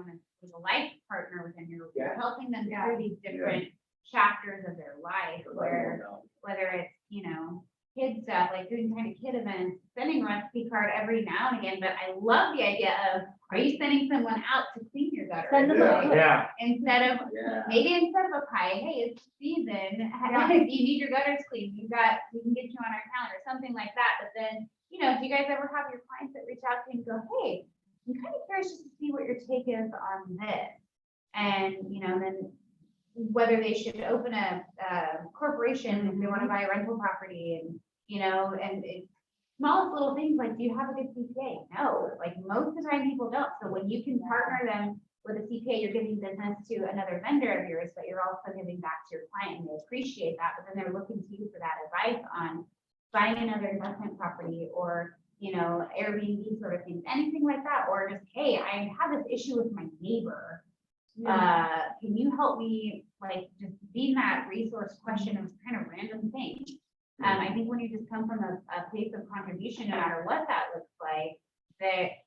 like a life partner within your, Yeah. you're helping them Yeah. through these different chapters of their life, where, whether it's, kid stuff, like doing kind of kid events, sending a recipe card every now and again, but I love the idea of, are you sending someone out to clean your gutter? Send them Yeah. a Yeah. Instead of, Yeah. maybe instead of a pie, hey, it's season, if you need your gutters cleaned, we can get you on our calendar, something like that, but then, do you guys ever have your clients that reach out to you and go, hey, I'm kind of curious just to see what your take is on this? And, then whether they should open a corporation if they want to buy a rental property and, and it's smallest little things like, do you have a good CPA? No, like most of the time people don't. So when you can partner them with a CPA, you're giving business to another vendor of yours, but you're also giving back to your client and they appreciate that. But then they're looking to you for that advice on buying another investment property or, Airbnb sort of things, anything like that. Or just, hey, I have this issue with my neighbor. Can you help me, like, just being that resource question of kind of random things? I think when you just come from a place of contribution, no matter what that looks like,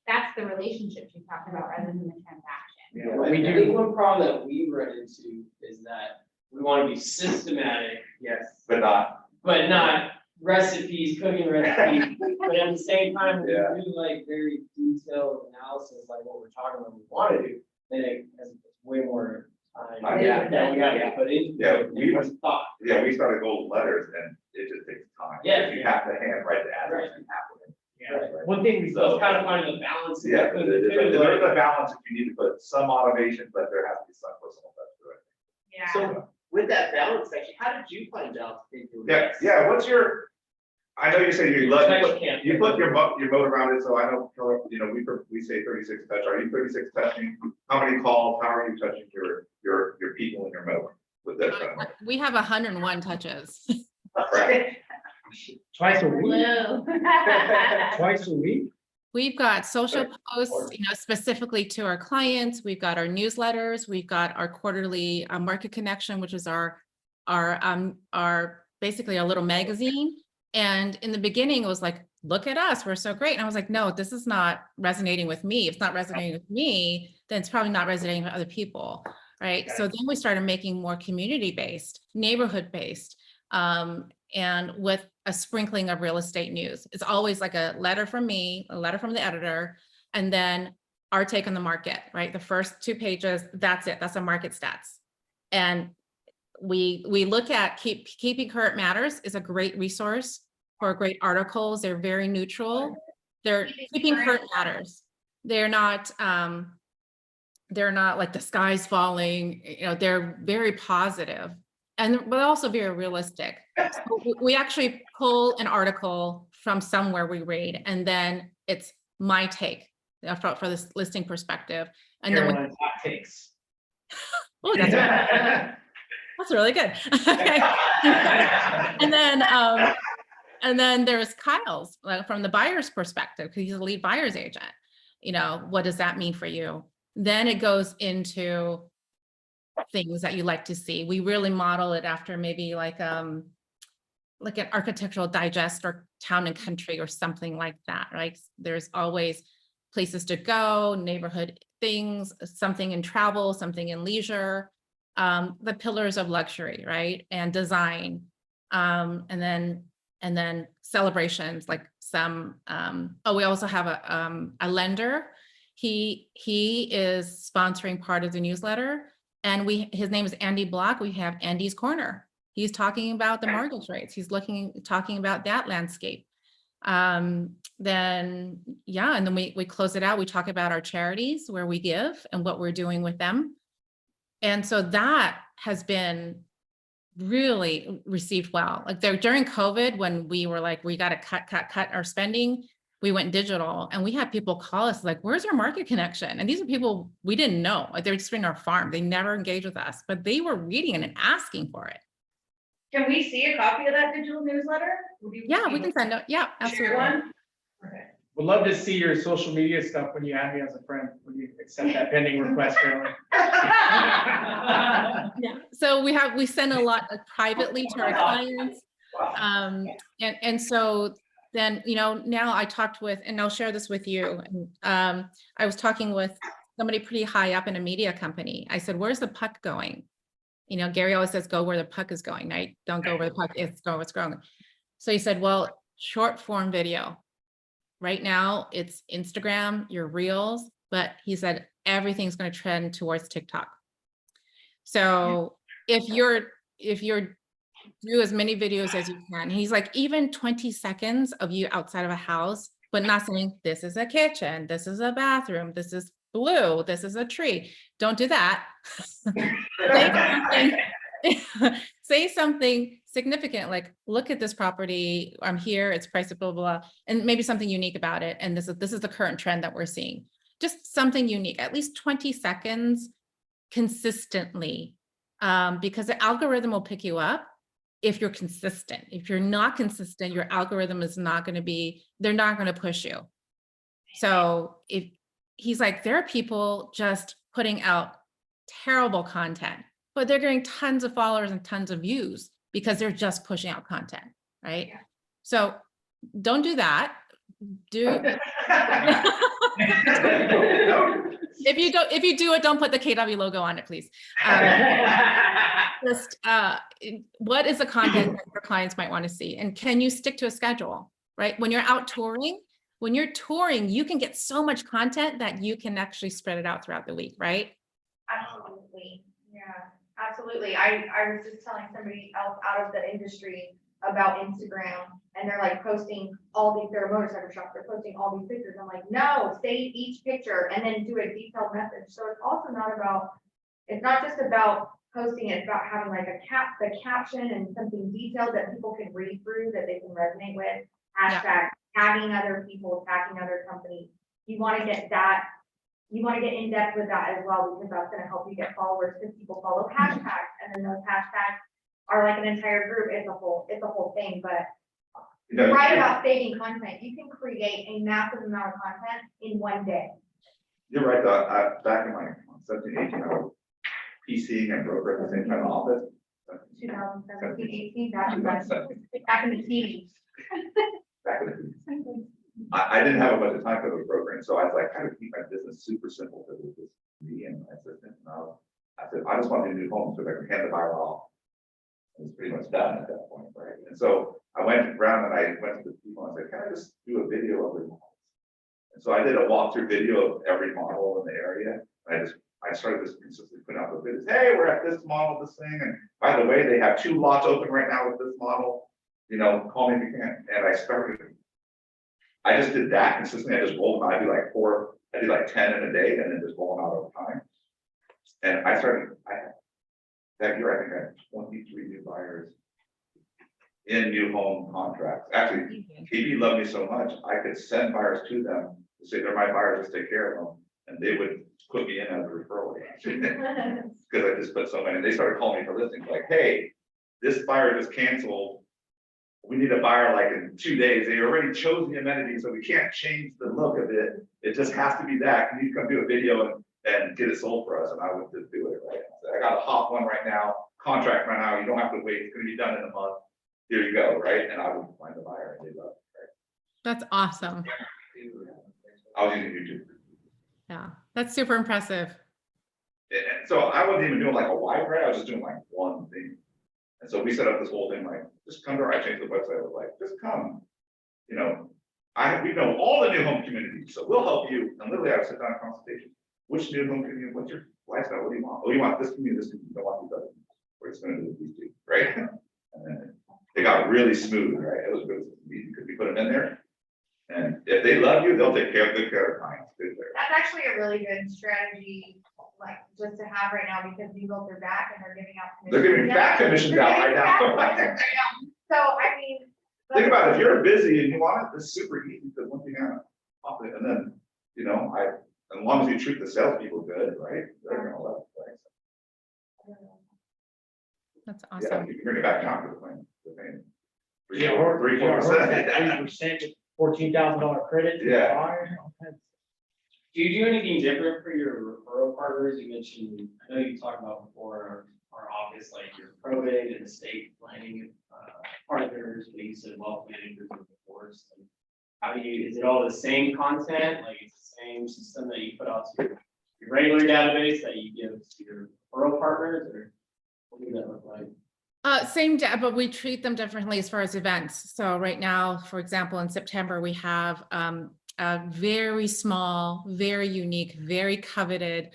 that's the relationship you talk about rather than the transaction. Yeah, I think one problem that we run into is that we want to be systematic, Yes. But not, but not recipes, cooking recipes. But at the same time, we Yeah. do like very detailed analysis, like what we're talking about, we want to do, then it has way more time. Yeah. That we have to put into Yeah, it, we- much thought. yeah, we started golden letters and it just takes time. Yeah. You have to handwrite the address. you have to- Yeah. One thing we So- still kind of finding the balance. Yeah, between there's the two, there's like- a balance if you need to put some automation, but there has to be some personal touch to it. Yeah. So with that balance section, how did you find balance into Yeah, this? yeah, what's your, I know you say you love, Touch camp. you put your boat around it, so I know, we say 36 touch, are you 36 touching? How many calls, how are you touching your people in your moat with this? We have 101 touches. Right. Twice a week, Blue. twice a week. We've got social posts, specifically to our clients. We've got our newsletters. We've got our quarterly market connection, which is our basically a little magazine. And in the beginning, it was like, look at us, we're so great. And I was like, no, this is not resonating with me. If it's not resonating with me, then it's probably not resonating with other people, right? So then we started making more community-based, neighborhood-based, and with a sprinkling of real estate news. It's always like a letter from me, a letter from the editor, and then our take on the market, right? The first 2 pages, that's it. That's a market stats. And we look at Keeping Current Matters is a great resource for great articles. They're very neutral. They're Keeping Current Matters. They're not like the sky's falling, they're very positive and but also very realistic. So we actually pull an article from somewhere we read, and then it's my take for this listing perspective. And then Caroline's hot takes. oh, that's really good. Okay. And then there's Kyle's from the buyer's perspective, because he's a lead buyer's agent. What does that mean for you? Then it goes into things that you like to see. We really model it after maybe like an Architectural Digest or Town and Country or something like that, right? There's always places to go, neighborhood things, something in travel, something in leisure, the pillars of luxury, right? And design. And then celebrations, like some, we also have a lender. He is sponsoring part of the newsletter, and his name is Andy Block. We have Andy's Corner. He's talking about the mortgage rates. He's talking about that landscape. And then we close it out. We talk about our charities where we give and what we're doing with them. And so that has been really received well. Like during COVID, when we were like, we got to cut our spending, we went digital, and we had people call us like, where's our market connection? And these are people we didn't know, like they were just in our farm. They never engaged with us, but they were reading it and asking for it. Can we see a copy of that digital newsletter? Would you Yeah, be we can send it. Yeah, share absolutely. one? Okay. Would love to see your social media stuff when you add me as a friend, when you accept that pending request, Carolyn. Yeah, so we send a lot privately to our clients. And so then, now I talked with, and I'll share this with you. I was talking with somebody pretty high up in a media company. I said, where's the puck going? Gary always says, go where the puck is going, right? Don't go where the puck is, go where it's going. So he said, well, short form video. Right now it's Instagram, your reels, but he said, everything's going to trend towards TikTok. So if you're do as many videos as you can, he's like, even 20 seconds of you outside of a house, but not saying this is a kitchen, this is a bathroom, this is blue, this is a tree. Don't do that. Say something significant, like, look at this property, I'm here, it's priced at blah, blah, blah, and maybe something unique about it. And this is the current trend that we're seeing. Just something unique, at least 20 seconds consistently, because the algorithm will pick you up if you're consistent. If you're not consistent, your algorithm is not going to be, they're not going to push you. So if he's like, there are people just putting out terrible content, but they're getting tons of followers and tons of views because they're just pushing out content, right? Yeah. So don't do that. If you do it, don't put the KW logo on it, please. Just what is the content that your clients might want to see, and can you stick to a schedule, right? When you're out touring, you can get so much content that you can actually spread it out throughout the week, right? Absolutely. Yeah, absolutely. I was just telling somebody else out of the industry about Instagram, and they're like posting all these, they're a motorcycle shop, they're posting all these pictures. I'm like, no, save each picture and then do a detailed message. So it's also it's not just about posting, it's about having like the caption and something detailed that people can read through, that they can resonate with. Hashtag tagging other people, tagging other companies. You want to get in depth with that as well, because that's going to help you get followers, because people follow hashtags, and then those hashtags are like an entire group. It's a whole thing. But you're right about saving content. You can create a massive amount of content in one day. You're right, though. Back in my 17, 18, I was PCing and broker at the same time in the office. 2017, 18, back in the teens. Back in the teens. I didn't have a bunch of time for the program, so I was like, how to keep my business super simple, because it was just me and my assistant. And I said, I just want to do new homes so I can hand the buyer off. It was pretty much done at that point, right? And so I went around and I went to the people and I said, can I just do a video of the models? And so I did a walkthrough video of every model in the area. I started just consistently putting out the videos. Hey, we're at this model, this thing. And by the way, they have 2 lots open right now with this model. Call me if you can. And I just did that consistently. I just rolled them out. I did like 10 in a day, and then just roll them out over time. And that year, I think I had 23 new buyers in new home contracts. Actually, KB loved me so much, I could send buyers to them to say they're my buyers, just take care of them. And they would put me in as a referral agent. Because I just put so many. They started calling me for listings like, hey, this buyer just canceled. We need a buyer like in 2 days. They already chose the amenity, so we can't change the look of it. It just has to be that. Can you come do a video and get it sold for us? And I would just do it, right? So I got a hot one right now, contract right now. You don't have to wait. It's going to be done in a month. Here you go, right? And I would find the buyer and they love it, right? That's awesome. I was using YouTube. Yeah, that's super impressive. And so I wasn't even doing like a wide array. I was just doing like one thing. And so we set up this whole thing, like, just come to our, I changed the website. I was like, just come. We know all the new home communities, so we'll help you. And literally, I would sit down in consultation. Which new home community? What's your lifestyle? What do you want? Oh, you want this community, this community. You don't want these other. We're just going to do these 2, right? And then it got really smooth, right? It was really easy because we put them in there. And if they love you, they'll take good care of clients. That's actually a really good strategy, like just to have right now, because you built their back and they're giving out commissions. They're giving back commissions out right now. So I mean, Think about it, if you're busy and you want it, it's super easy to look at off it, and then, you know, as long as you treat the salespeople good, right? They're gonna love it, right? That's Yeah, awesome. you can bring it back down to the plan. Yeah, or 3-4%. 3%, $14,000 credit. to the Yeah. buyer. Do you do anything different for your referral partners? You mentioned, I know you talked about before our office, like your probate and estate planning partners, but you said wealth managers and divorce. Like, how do you, is it all the same content? Like it's the same system that you put out to your regular database that you give to your referral partners, or what does that look like? But we treat them differently as far as events. So right now, for example, in September, we have a very small, very unique, very coveted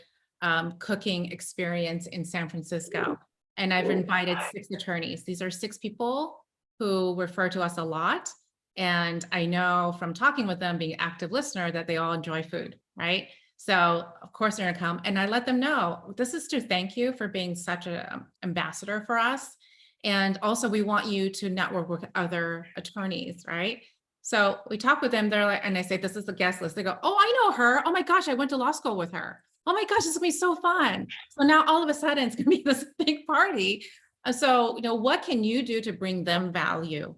cooking experience in San Francisco. And I've invited 6 attorneys. These are 6 people who refer to us a lot. And I know from talking with them, being an active listener, that they all enjoy food, right? So of course they're gonna come, and I let them know, this is to thank you for being such an ambassador for us. And also we want you to network with other attorneys, right? So we talk with them, they're like, and I say, this is the guest list. They go, oh, I know her. Oh my gosh, I went to law school with her. Oh my gosh, this is gonna be so fun. So now all of a sudden it's gonna be this big party. So, you know, what can you do to bring them value?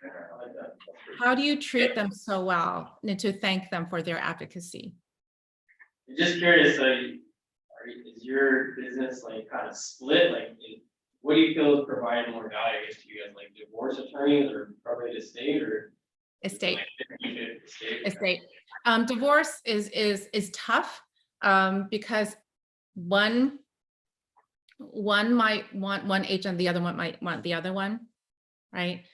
I like that. How do you treat them so well and to thank them for their advocacy? I'm just curious, is your business like kind of split? Like, what do you feel is providing more value? I guess to you guys, like divorce attorneys or probate estate or? Estate. Estate. Estate. Divorce is tough because one might want one agent, the other one might want the other one, right?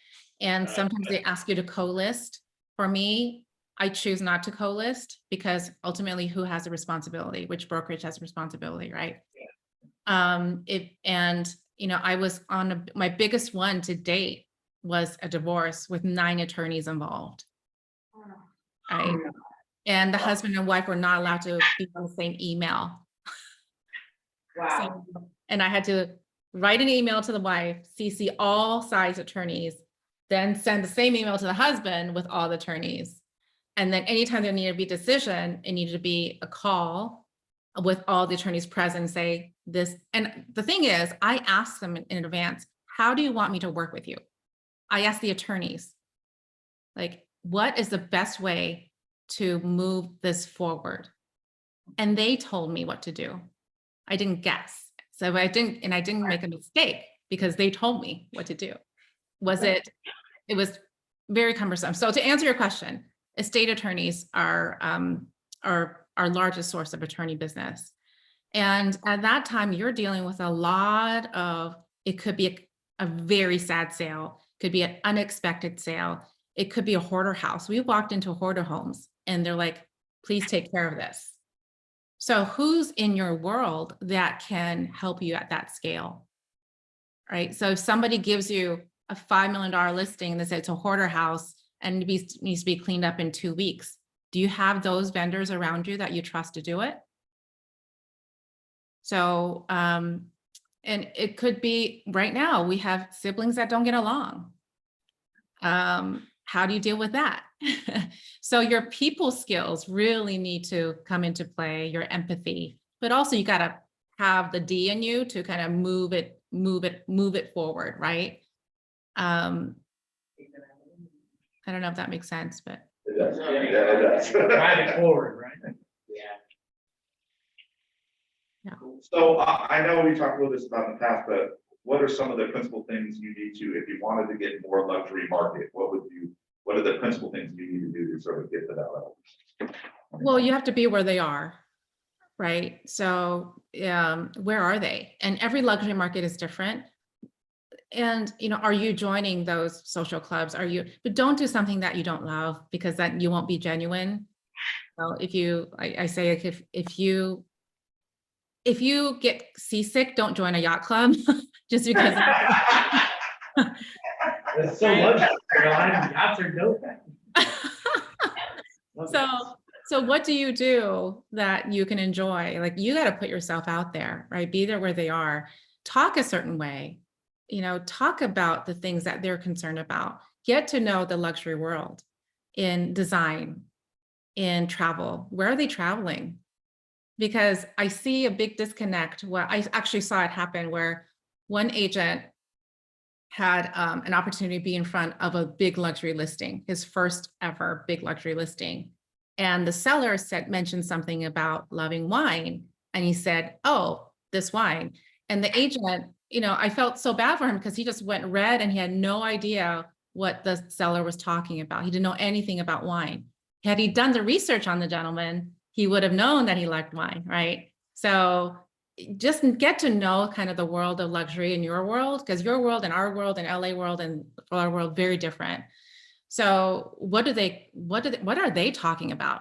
And sometimes they ask you to co-list. For me, I choose not to co-list because ultimately who has the responsibility, which brokerage has responsibility, right? You know, I was on my biggest one to date was a divorce with 9 attorneys involved. Right? And the husband and wife were not allowed to be on the same email. Wow. And I had to write an email to the wife, CC all sides attorneys, then send the same email to the husband with all the attorneys. And then anytime there needed to be a decision, it needed to be a call with all the attorneys present, say this. And the thing is, I asked them in advance, how do you want me to work with you? I asked the attorneys, like, what is the best way to move this forward? And they told me what to do. I didn't guess. So I didn't make a mistake because they told me what to do. It was very cumbersome. So to answer your question, estate attorneys are our largest source of attorney business. And at that time, you're dealing with a lot of, it could be a very sad sale, could be an unexpected sale. It could be a hoarder house. We walked into hoarder homes and they're like, please take care of this. So who's in your world that can help you at that scale? Right? So if somebody gives you a $5 million listing that says it's a hoarder house and needs to be cleaned up in 2 weeks, do you have those vendors around you that you trust to do it? So, and it could be right now, we have siblings that don't get along. How do you deal with that? So your people skills really need to come into play, your empathy, but also you got to have the D in you to kind of move it forward, right? I don't know if that makes sense, but. It does. Yeah, it does. Drive it forward, right? Yeah. So I know we talked a little bit about in the past, but what are some of the principal things you need to, if you wanted to get more luxury market, what are the principal things you need to do to sort of get to that level? Well, you have to be where they are, right? So where are they? And every luxury market is different. And, you know, are you joining those social clubs? But don't do something that you don't love because then you won't be genuine. So I say if you get seasick, don't join a yacht club just because. It's so luxury, yachts are dope. So what do you do that you can enjoy? Like you got to put yourself out there, right? Be there where they are. Talk a certain way, you know, talk about the things that they're concerned about. get to know the luxury world in design, in travel. Where are they traveling? Because I see a big disconnect where I actually saw it happen where one agent had an opportunity to be in front of a big luxury listing, his first ever big luxury listing. And the seller mentioned something about loving wine. And he said, oh, this wine. And the agent, I felt so bad for him because he just went red and he had no idea what the seller was talking about. He didn't know anything about wine. Had he done the research on the gentleman, he would have known that he liked wine, right? So just get to know kind of the world of luxury in your world, because your world and our world and LA world and our world very different. So what are they talking about?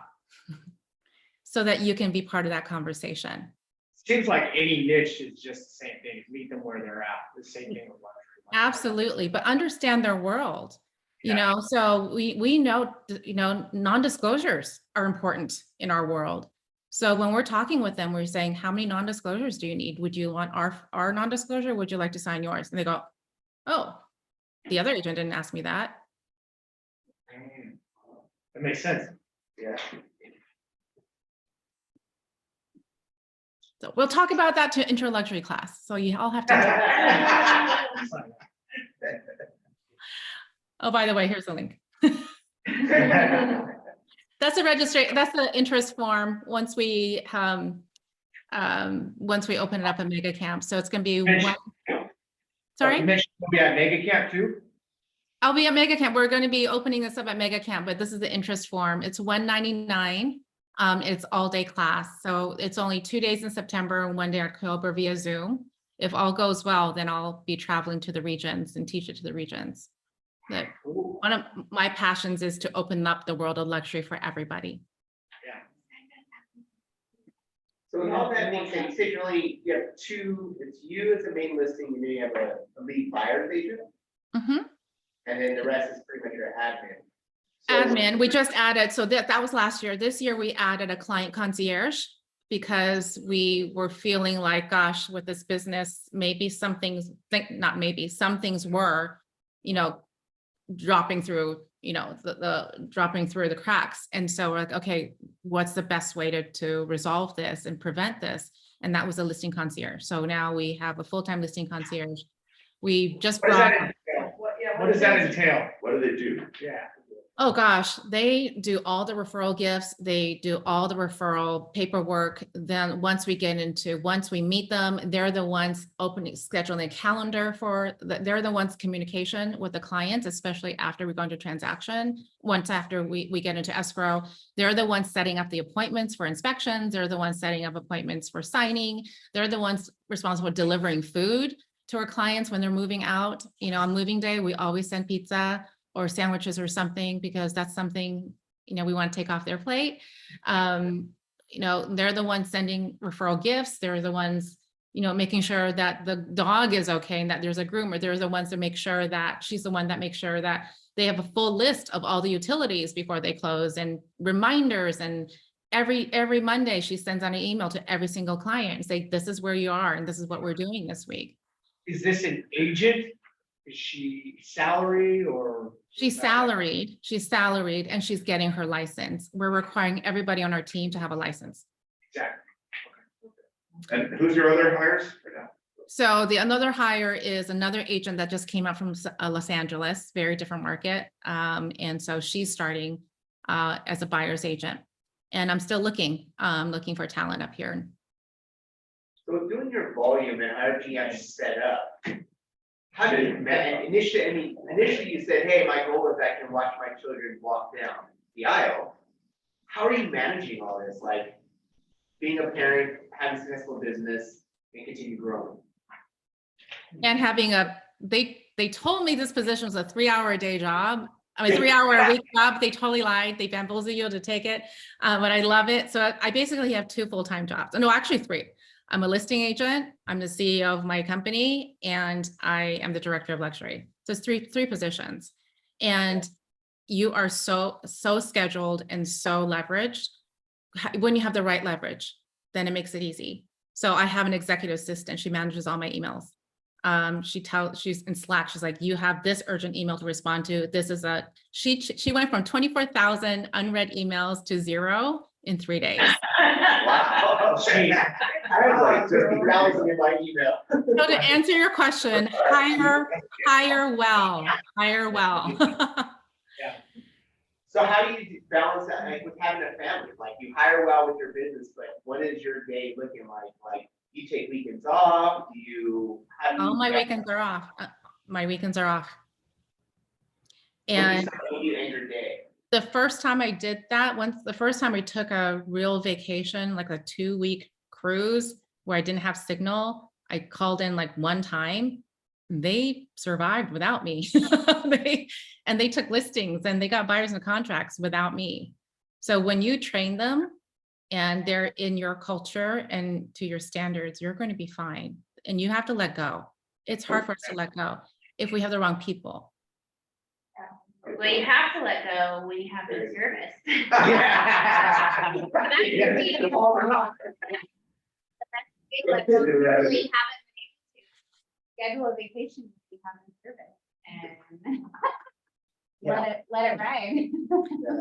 So that you can be part of that conversation. Seems like any niche is just the same thing, meet them where they're at, the same thing with luxury. Absolutely, but understand their world. So we know, non-disclosures are important in our world. So when we're talking with them, we're saying, how many non-disclosures do you need? Would you want our non-disclosure? Would you like to sign yours? And they go, oh, the other agent didn't ask me that. That makes sense. Yeah. So we'll talk about that to intro luxury class. So you all have to. Oh, by the way, here's the link. That's a registration. That's the interest form once we open it up in Mega Camp. So it's going to be one. Sorry? You mentioned you'll be at Mega Camp too? I'll be at Mega Camp. We're going to be opening this up at Mega Camp, but this is the interest form. It's $199. It's all day class. So it's only 2 days in September and 1 day in October via Zoom. If all goes well, then I'll be traveling to the regions and teach it to the regions. But one of my passions is to open up the world of luxury for everybody. So with all that being said, you said you have two, it's you as the main listing, and then you have a lead buyer's agent, Mhm. and then the rest is pretty much your admin. So- Admin, we just added, so that was last year. This year we added a client concierge because we were feeling like, gosh, with this business, maybe some things, some things were, dropping through, dropping through the cracks. And so we're like, okay, what's the best way to resolve this and prevent this? And that was a listing concierge. So now we have a full-time listing concierge. We just What does brought. that entail? What does that entail? What do they do? Yeah. Oh gosh, they do all the referral gifts. They do all the referral paperwork. Then once we meet them, they're the ones scheduling a calendar they're the ones communication with the clients, especially after we go into transaction. Once after we get into escrow, they're the ones setting up the appointments for inspections. They're the ones setting up appointments for signing. They're the ones responsible for delivering food to our clients when they're moving out. On moving day, we always send pizza or sandwiches or something, because that's something, we want to take off their plate. They're the ones sending referral gifts. They're the ones, making sure that the dog is okay and that there's a groomer. They're the ones to make sure that she's the one that makes sure that they have a full list of all the utilities before they close, and reminders. And every Monday she sends out an email to every single client and say, this is where you are and this is what we're doing this week. Is this an agent? Is she salaried or? She's salaried and she's getting her license. We're requiring everybody on our team to have a license. Exactly. And who's your other hires right now? So another hire is another agent that just came up from Los Angeles, very different market. And so she's starting as a buyer's agent. And I'm still looking for talent up here. So doing your volume and how everything you have set up, how did you manage? Initially you said, hey, my goal is I can watch my children walk down the aisle. How are you managing all this? Like being a parent, having a successful business, and continue growing? And having they told me this position was a 3-hour a day job. 3-hour a week job. They totally lied. They bamboozled you to take it. But I love it. So I basically have 2 full-time jobs. No, actually 3. I'm a listing agent, I'm the CEO of my company, and I am the director of luxury. So it's three positions. And you are so scheduled and so leveraged. When you have the right leverage, then it makes it easy. So I have an executive assistant. She manages all my emails. She's in Slack. She's like, you have this urgent email to respond to. This is she went from 24,000 unread emails to 0 in 3 days. Wow. Gee. I have like 50,000 in my email. So to answer your question, hire well. So how do you balance that, like with having a family? Like you hire well with your business, but what is your day looking like? Like you take weekends off? Do you? How do you All my weekends are off. My weekends are off. And you end your day. the first time I did that, the first time I took a real vacation, like a 2-week cruise where I didn't have signal, I called in like one time. They survived without me. They took listings and they got buyers and contracts without me. So when you train them and they're in your culture and to your standards, you're going to be fine. And you have to let go. It's hard for us to let go if we have the wrong people. Well, you have to let go when you have no service. Yeah. That's the key to all wrong. Like, most people haven't been able to schedule a vacation if you have no service and let it ride.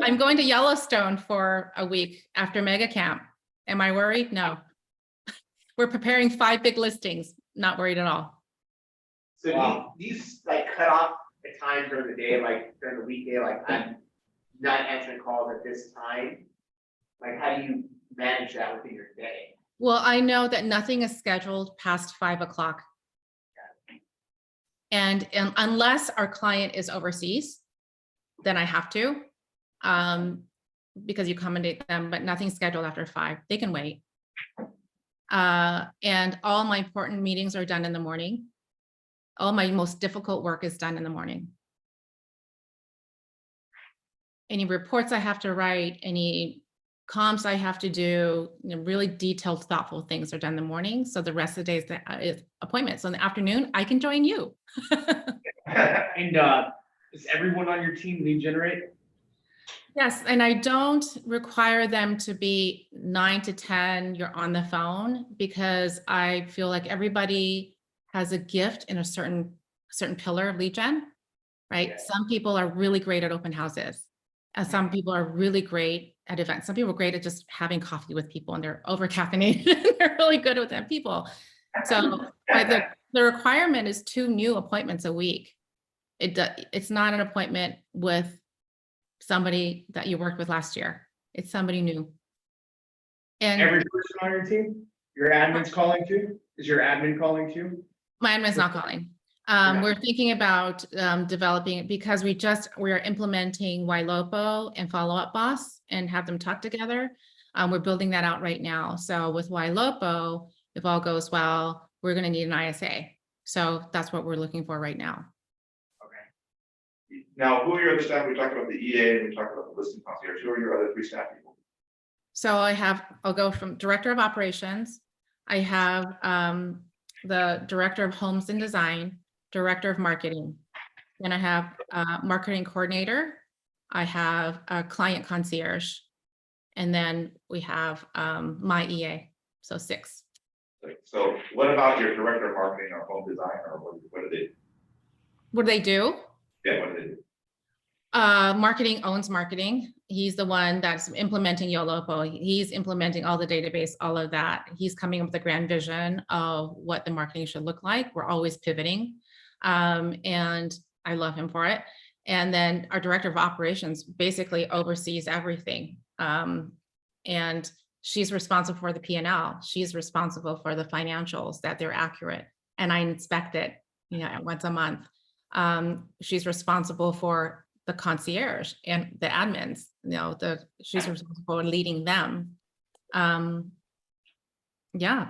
I'm going to Yellowstone for a week after mega camp. Am I worried? No. We're preparing 5 big listings. Not worried at all. So Wow. do you like cut off a time during the day, like during the weekday, like I'm not answering calls at this time? Like how do you manage that within your day? Well, I know that nothing is scheduled past 5 o'clock. And unless our client is overseas, then I have to, because you accommodate them, but nothing's scheduled after 5. They can wait. And all my important meetings are done in the morning. All my most difficult work is done in the morning. Any reports I have to write, any comps I have to do, really detailed, thoughtful things are done in the morning. So the rest of the day is appointments. So in the afternoon, I can join you. And is everyone on your team lead generate? Yes, and I don't require them to be 9 to 10, you're on the phone, because I feel like everybody has a gift in a certain pillar of lead gen, right? Yeah. Some people are really great at open houses. And some people are really great at events. Some people are great at just having coffee with people and they're over caffeinated. They're really good with them people. So the requirement is 2 new appointments a week. It's not an appointment with somebody that you worked with last year. It's somebody new. And Every person on your team? Your admin's calling too? Is your admin calling too? my admin's not calling. We're thinking about developing it because we are implementing YLOPO and Follow Up Boss and have them talk together. We're building that out right now. So with YLOPO, if all goes well, we're going to need an ISA. So that's what we're looking for right now. Okay. Now, who are your other staff? We talked about the EA and we talked about the listing concierge. Who are your other 3 staff people? So I'll go from Director of Operations. I have the Director of Homes and Design, Director of Marketing. Then I have a Marketing Coordinator. I have a Client Concierge. And then we have my EA, so 6. So what about your director of marketing or home design, or what do they do? What do they do? Yeah, what do they do? Marketing owns marketing. He's the one that's implementing YOLOPO. He's implementing all the database, all of that. He's coming up with a grand vision of what the marketing should look like. We're always pivoting. And I love him for it. And then our director of operations basically oversees everything. And she's responsible for the P&L. She's responsible for the financials, that they're accurate. And I inspect it, once a month. She's responsible for the concierge and the admins, she's responsible for leading them. Yeah,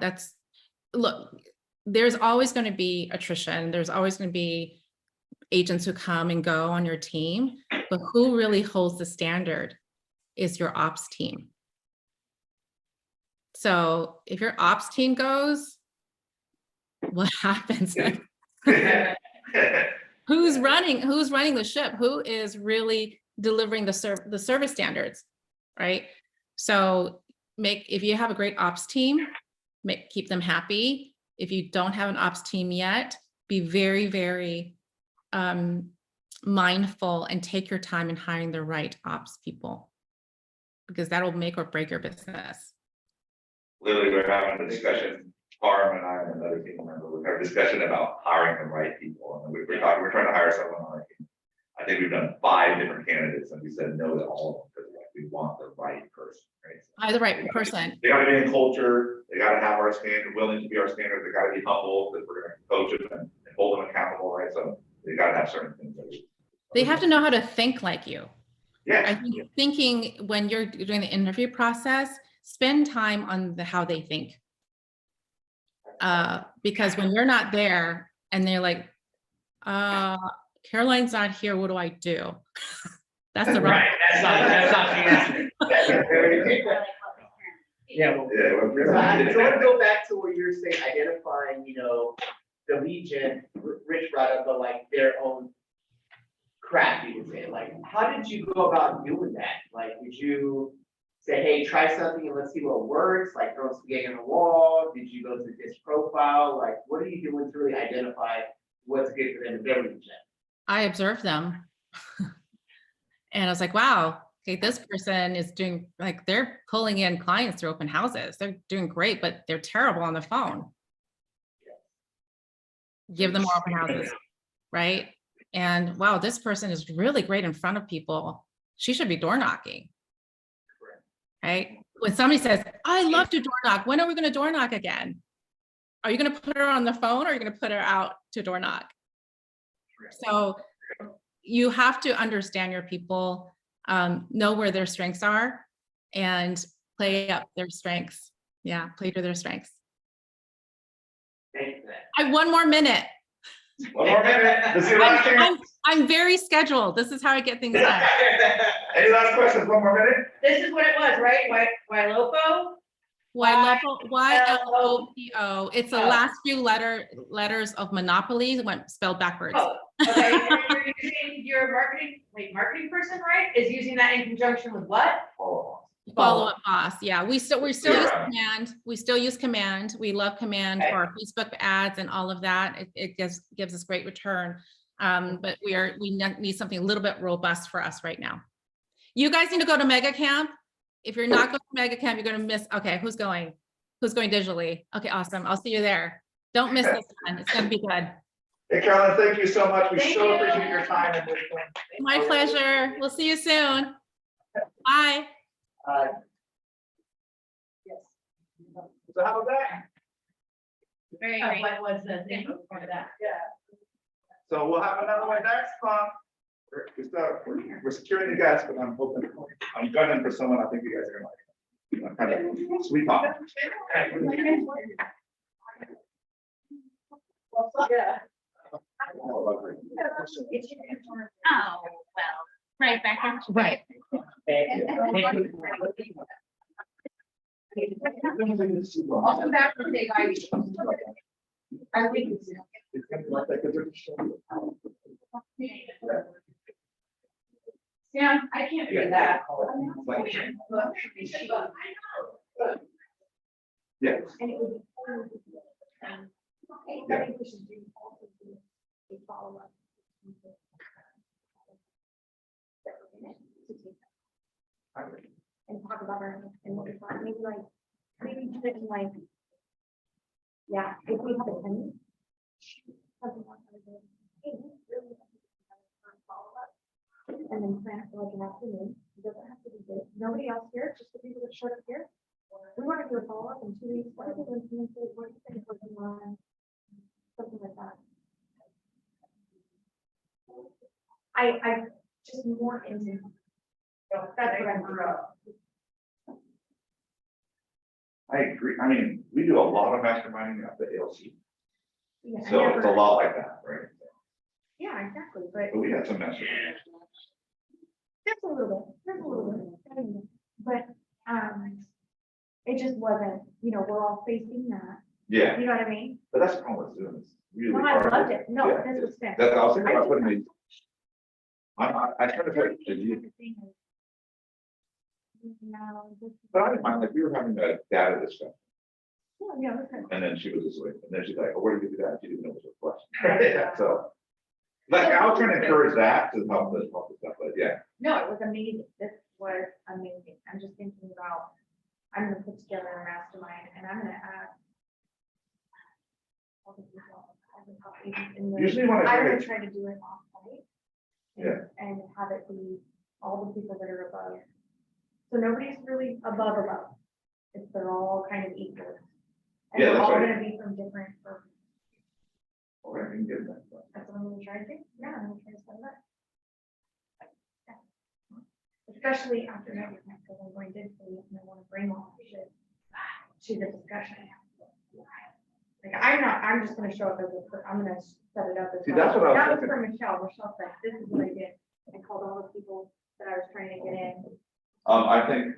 look, there's always going to be attrition. There's always going to be agents who come and go on your team, but who really holds the standard is your ops team. So if your ops team goes, what happens? Who's running the ship? Who is really delivering the service standards, right? So if you have a great ops team, keep them happy. If you don't have an ops team yet, be very, very mindful and take your time in hiring the right ops people, because that'll make or break your business. Literally, we're having a discussion, Carm and I and another team member, we have a discussion about hiring the right people. And we're trying to hire someone on our team. I think we've done 5 different candidates and we said no to all of them because we want the right person, right? Hire the right person. They gotta be in culture, they gotta have our standard, willing to be our standard, they gotta be humble, because we're gonna coach them and hold them accountable, right? So they gotta have certain things. They have to know how to think like you. I Yeah, think thinking when you're doing the interview process, spend time on how they think. Because when you're not there and they're like, Caroline's not here, what do I do? That's the Right, that's not the answer. Yeah, well, yeah. So I want to go back to what you're saying, identifying, the Legion, Rich brought up, but like their own craft, you could say, like, how did you go about doing that? Like, did you say, hey, try something and let's see what works, like throw spaghetti on the wall? Did you go to this profile? Like, what are you doing to really identify what's good for them in their region? I observed them. And I was like, wow, okay, this person is doing, like, they're pulling in clients through open houses. They're doing great, but they're terrible on the phone. Give them more open houses, right? And wow, this person is really great in front of people. She should be door knocking. Right? When somebody says, I love to door knock, when are we going to door knock again? Are you going to put her on the phone or are you going to put her out to door knock? So you have to understand your people, know where their strengths are and play up their strengths. Yeah, play to their strengths. Thank you for that. I have 1 more minute. 1 more minute, this is your last chance. I'm very scheduled. This is how I get things done. Any last questions, 1 more minute? This is what it was, right? Ylopo? YLOPO. It's the last few letters of Monopoly went spelled backwards. Oh, okay, and you're using your marketing person, right? Is using that in conjunction with what? Follow up boss. Yeah, we still use Yeah. command. We still use command. We love command Okay. for our Facebook ads and all of that. It gives us great return. But we need something a little bit robust for us right now. You guys need to go to Mega Camp. If you're not going to Mega Camp, you're going to miss. Okay, who's going? Who's going digitally? Okay, awesome. I'll see you there. Don't miss this one. It's going to be good. Hey, Carolyn, thank you so much. We Thank so you. appreciate your time and wisdom. My pleasure. We'll see you soon. Bye. Yes. So how was that? Very great. What was the thing for that? Yeah. So we'll have another one next month. We're securing the guests, but I'm gunning for someone I think you guys are gonna like. Kind of sweet talk. Yeah. Oh, well, right back at you. Right. Also back from Big Ivy. I think it's. It's gonna be like that, 'cause Yeah, I can't do that. Yeah. And it would. I think we should do also do a follow-up. And talk about our, and what we thought, maybe even like, yeah, if we have a tenant. Something like that. Hey, we really have to follow-up. And then plan for like an afternoon, it doesn't have to be good, nobody else here, just the people that showed up here. We want to do a follow-up in 2 weeks, what are the influences, what do you think working on? Something like that. I just more into. That's what I'm. I agree. I mean, we do a lot of masterminding at the ALC, Yeah, I so it's a never- lot like that, right? Yeah, exactly, but But we had some masterminding. there's a little bit, but, it just wasn't, we're all facing that, Yeah, you know what I mean? but that's the problem with Zoom. It's really No, I hard. loved it, no, Yeah. this was fantastic. That's, I was thinking about putting these. I try to put, but I didn't mind, like, we were having a data discussion. Oh, yeah, okay. And then she was just like, and then she's like, oh, where did you do that? She didn't know it was a question. So, like, I was trying to encourage that to help the stuff, but yeah. No, it was amazing. This was amazing. I'm just thinking about, I'm gonna put together a mastermind and I'm gonna add all the people, all the top agents in the. Usually when I I'm try gonna to, try to do it off site. Yeah. And have it be all the people that are above. So nobody's really above. It's they're all kind of equal. And Yeah, they're that's all right. gonna be from different, oh, I can get that. that's what I'm gonna try to do. Yeah, I'm gonna try to set it up. Especially after that, because I'm going digitally and I want to bring all that shit to the discussion. Like, I'm just gonna show up as I'm gonna set it up as. See, that's what I was That was thinking. for Michelle. Michelle said, this is what I did. I called all the people that I was trying to get in. I think,